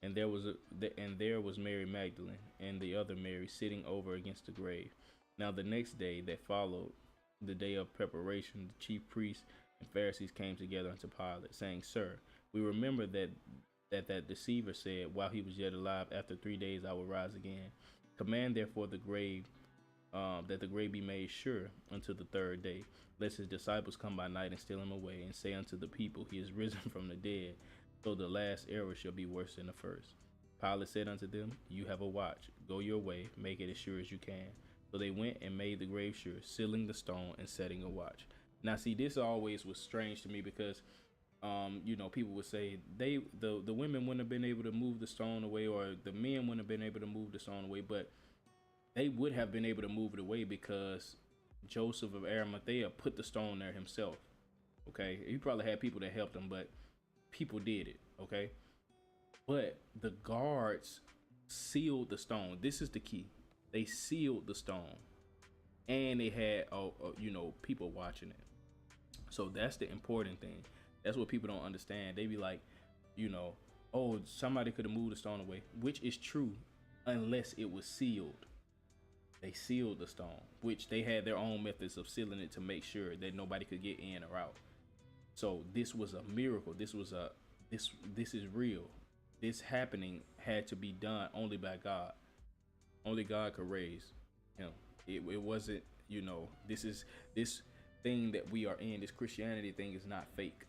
And there was Mary Magdalene and the other Mary sitting over against the grave. Now the next day that followed, the day of preparation, the chief priests and Pharisees came together unto Pilate, saying, Sir, we remember that deceiver said, while he was yet alive, After 3 days I will rise again. Command therefore that the grave be made sure until the 3rd day, lest his disciples come by night and steal him away, and say unto the people, He is risen from the dead. So the last error shall be worse than the first. Pilate said unto them, You have a watch. Go your way, make it as sure as you can. So they went and made the grave sure, sealing the stone and setting a watch. Now, see, this always was strange to me because, people would say the women wouldn't have been able to move the stone away, or the men wouldn't have been able to move the stone away, but they would have been able to move it away because Joseph of Arimathea put the stone there himself. Okay, he probably had people that helped him, but people did it. Okay, but the guards sealed the stone. This is the key. They sealed the stone, and they had people watching it. So that's the important thing. That's what people don't understand. They be like, somebody could have moved the stone away, which is true unless it was sealed. They sealed the stone, which they had their own methods of sealing it to make sure that nobody could get in or out. So this was a miracle. This is real. This happening had to be done only by God. Only God could raise him. It wasn't, this thing that we are in, this Christianity thing, is not fake.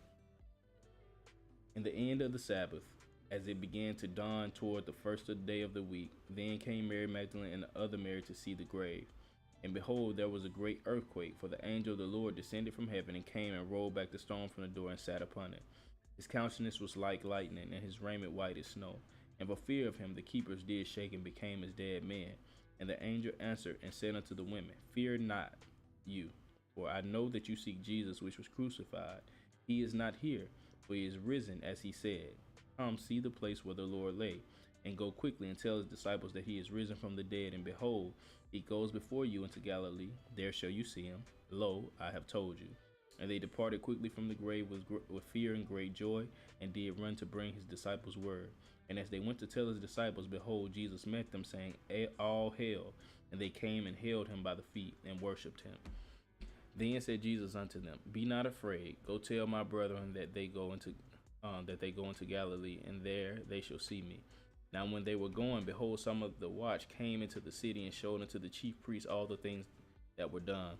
In the end of the Sabbath, as it began to dawn toward the first day of the week, then came Mary Magdalene and the other Mary to see the grave. And behold, there was a great earthquake, for the angel of the Lord descended from heaven and came and rolled back the stone from the door and sat upon it. His countenance was like lightning, and his raiment white as snow. And for fear of him, the keepers did shake and became as dead men. And the angel answered and said unto the women, Fear not you, for I know that you seek Jesus, which was crucified. He is not here, for he is risen, as he said. Come, see the place where the Lord lay, and go quickly and tell his disciples that he is risen from the dead. And behold, he goes before you into Galilee. There shall you see him. Lo, I have told you. And they departed quickly from the grave with fear and great joy, and did run to bring his disciples word. And as they went to tell his disciples, behold, Jesus met them, saying, All hail. And they came and held him by the feet and worshipped him. Then said Jesus unto them, Be not afraid. Go tell my brethren that they go into Galilee, and there they shall see me. Now when they were going, behold, some of the watch came into the city and showed unto the chief priests all the things that were done.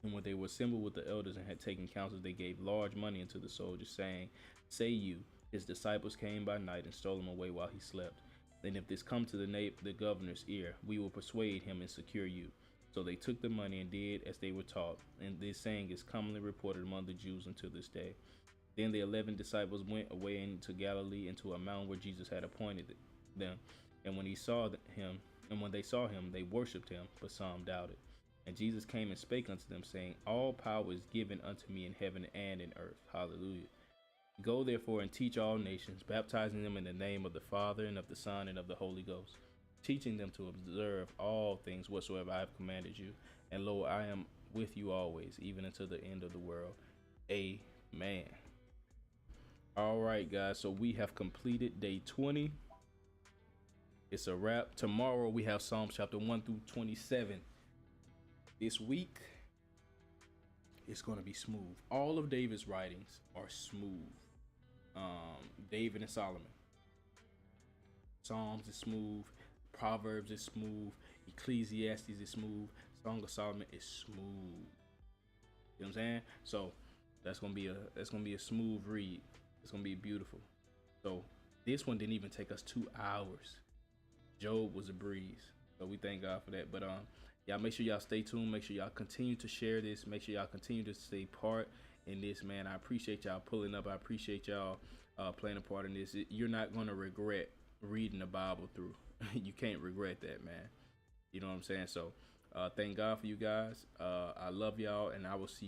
And when they were assembled with the elders and had taken counsel, they gave large money unto the soldiers, saying, Say you, his disciples came by night and stole him away while he slept. Then if this come to the governor's ear, we will persuade him and secure you. So they took the money and did as they were taught. And this saying is commonly reported among the Jews unto this day. Then the 11 disciples went away into Galilee, into a mountain where Jesus had appointed them. And when they saw him, they worshipped him, but some doubted. And Jesus came and spake unto them, saying, All power is given unto me in heaven and in earth. Hallelujah. Go therefore and teach all nations, baptizing them in the name of the Father and of the Son and of the Holy Ghost, teaching them to observe all things whatsoever I have commanded you. And lo, I am with you always, even unto the end of the world. Amen. All right, guys. So we have completed day 20. It's a wrap. Tomorrow we have Psalms chapter 1 through 27. This week, it's going to be smooth. All of David's writings are smooth. David and Solomon. Psalms is smooth. Proverbs is smooth. Ecclesiastes is smooth. Song of Solomon is smooth. You know what I'm saying? So that's gonna be a smooth read. It's gonna be beautiful. So this one didn't even take us 2 hours. Job was a breeze. So we thank God for that. But y'all make sure y'all stay tuned. Make sure y'all continue to share this. Make sure y'all continue to stay part in this, man. I appreciate y'all pulling up. I appreciate y'all playing a part in this. You're not gonna regret reading the Bible through. You can't regret that, man. You know what I'm saying? So thank God for you guys. I love y'all, and I will see you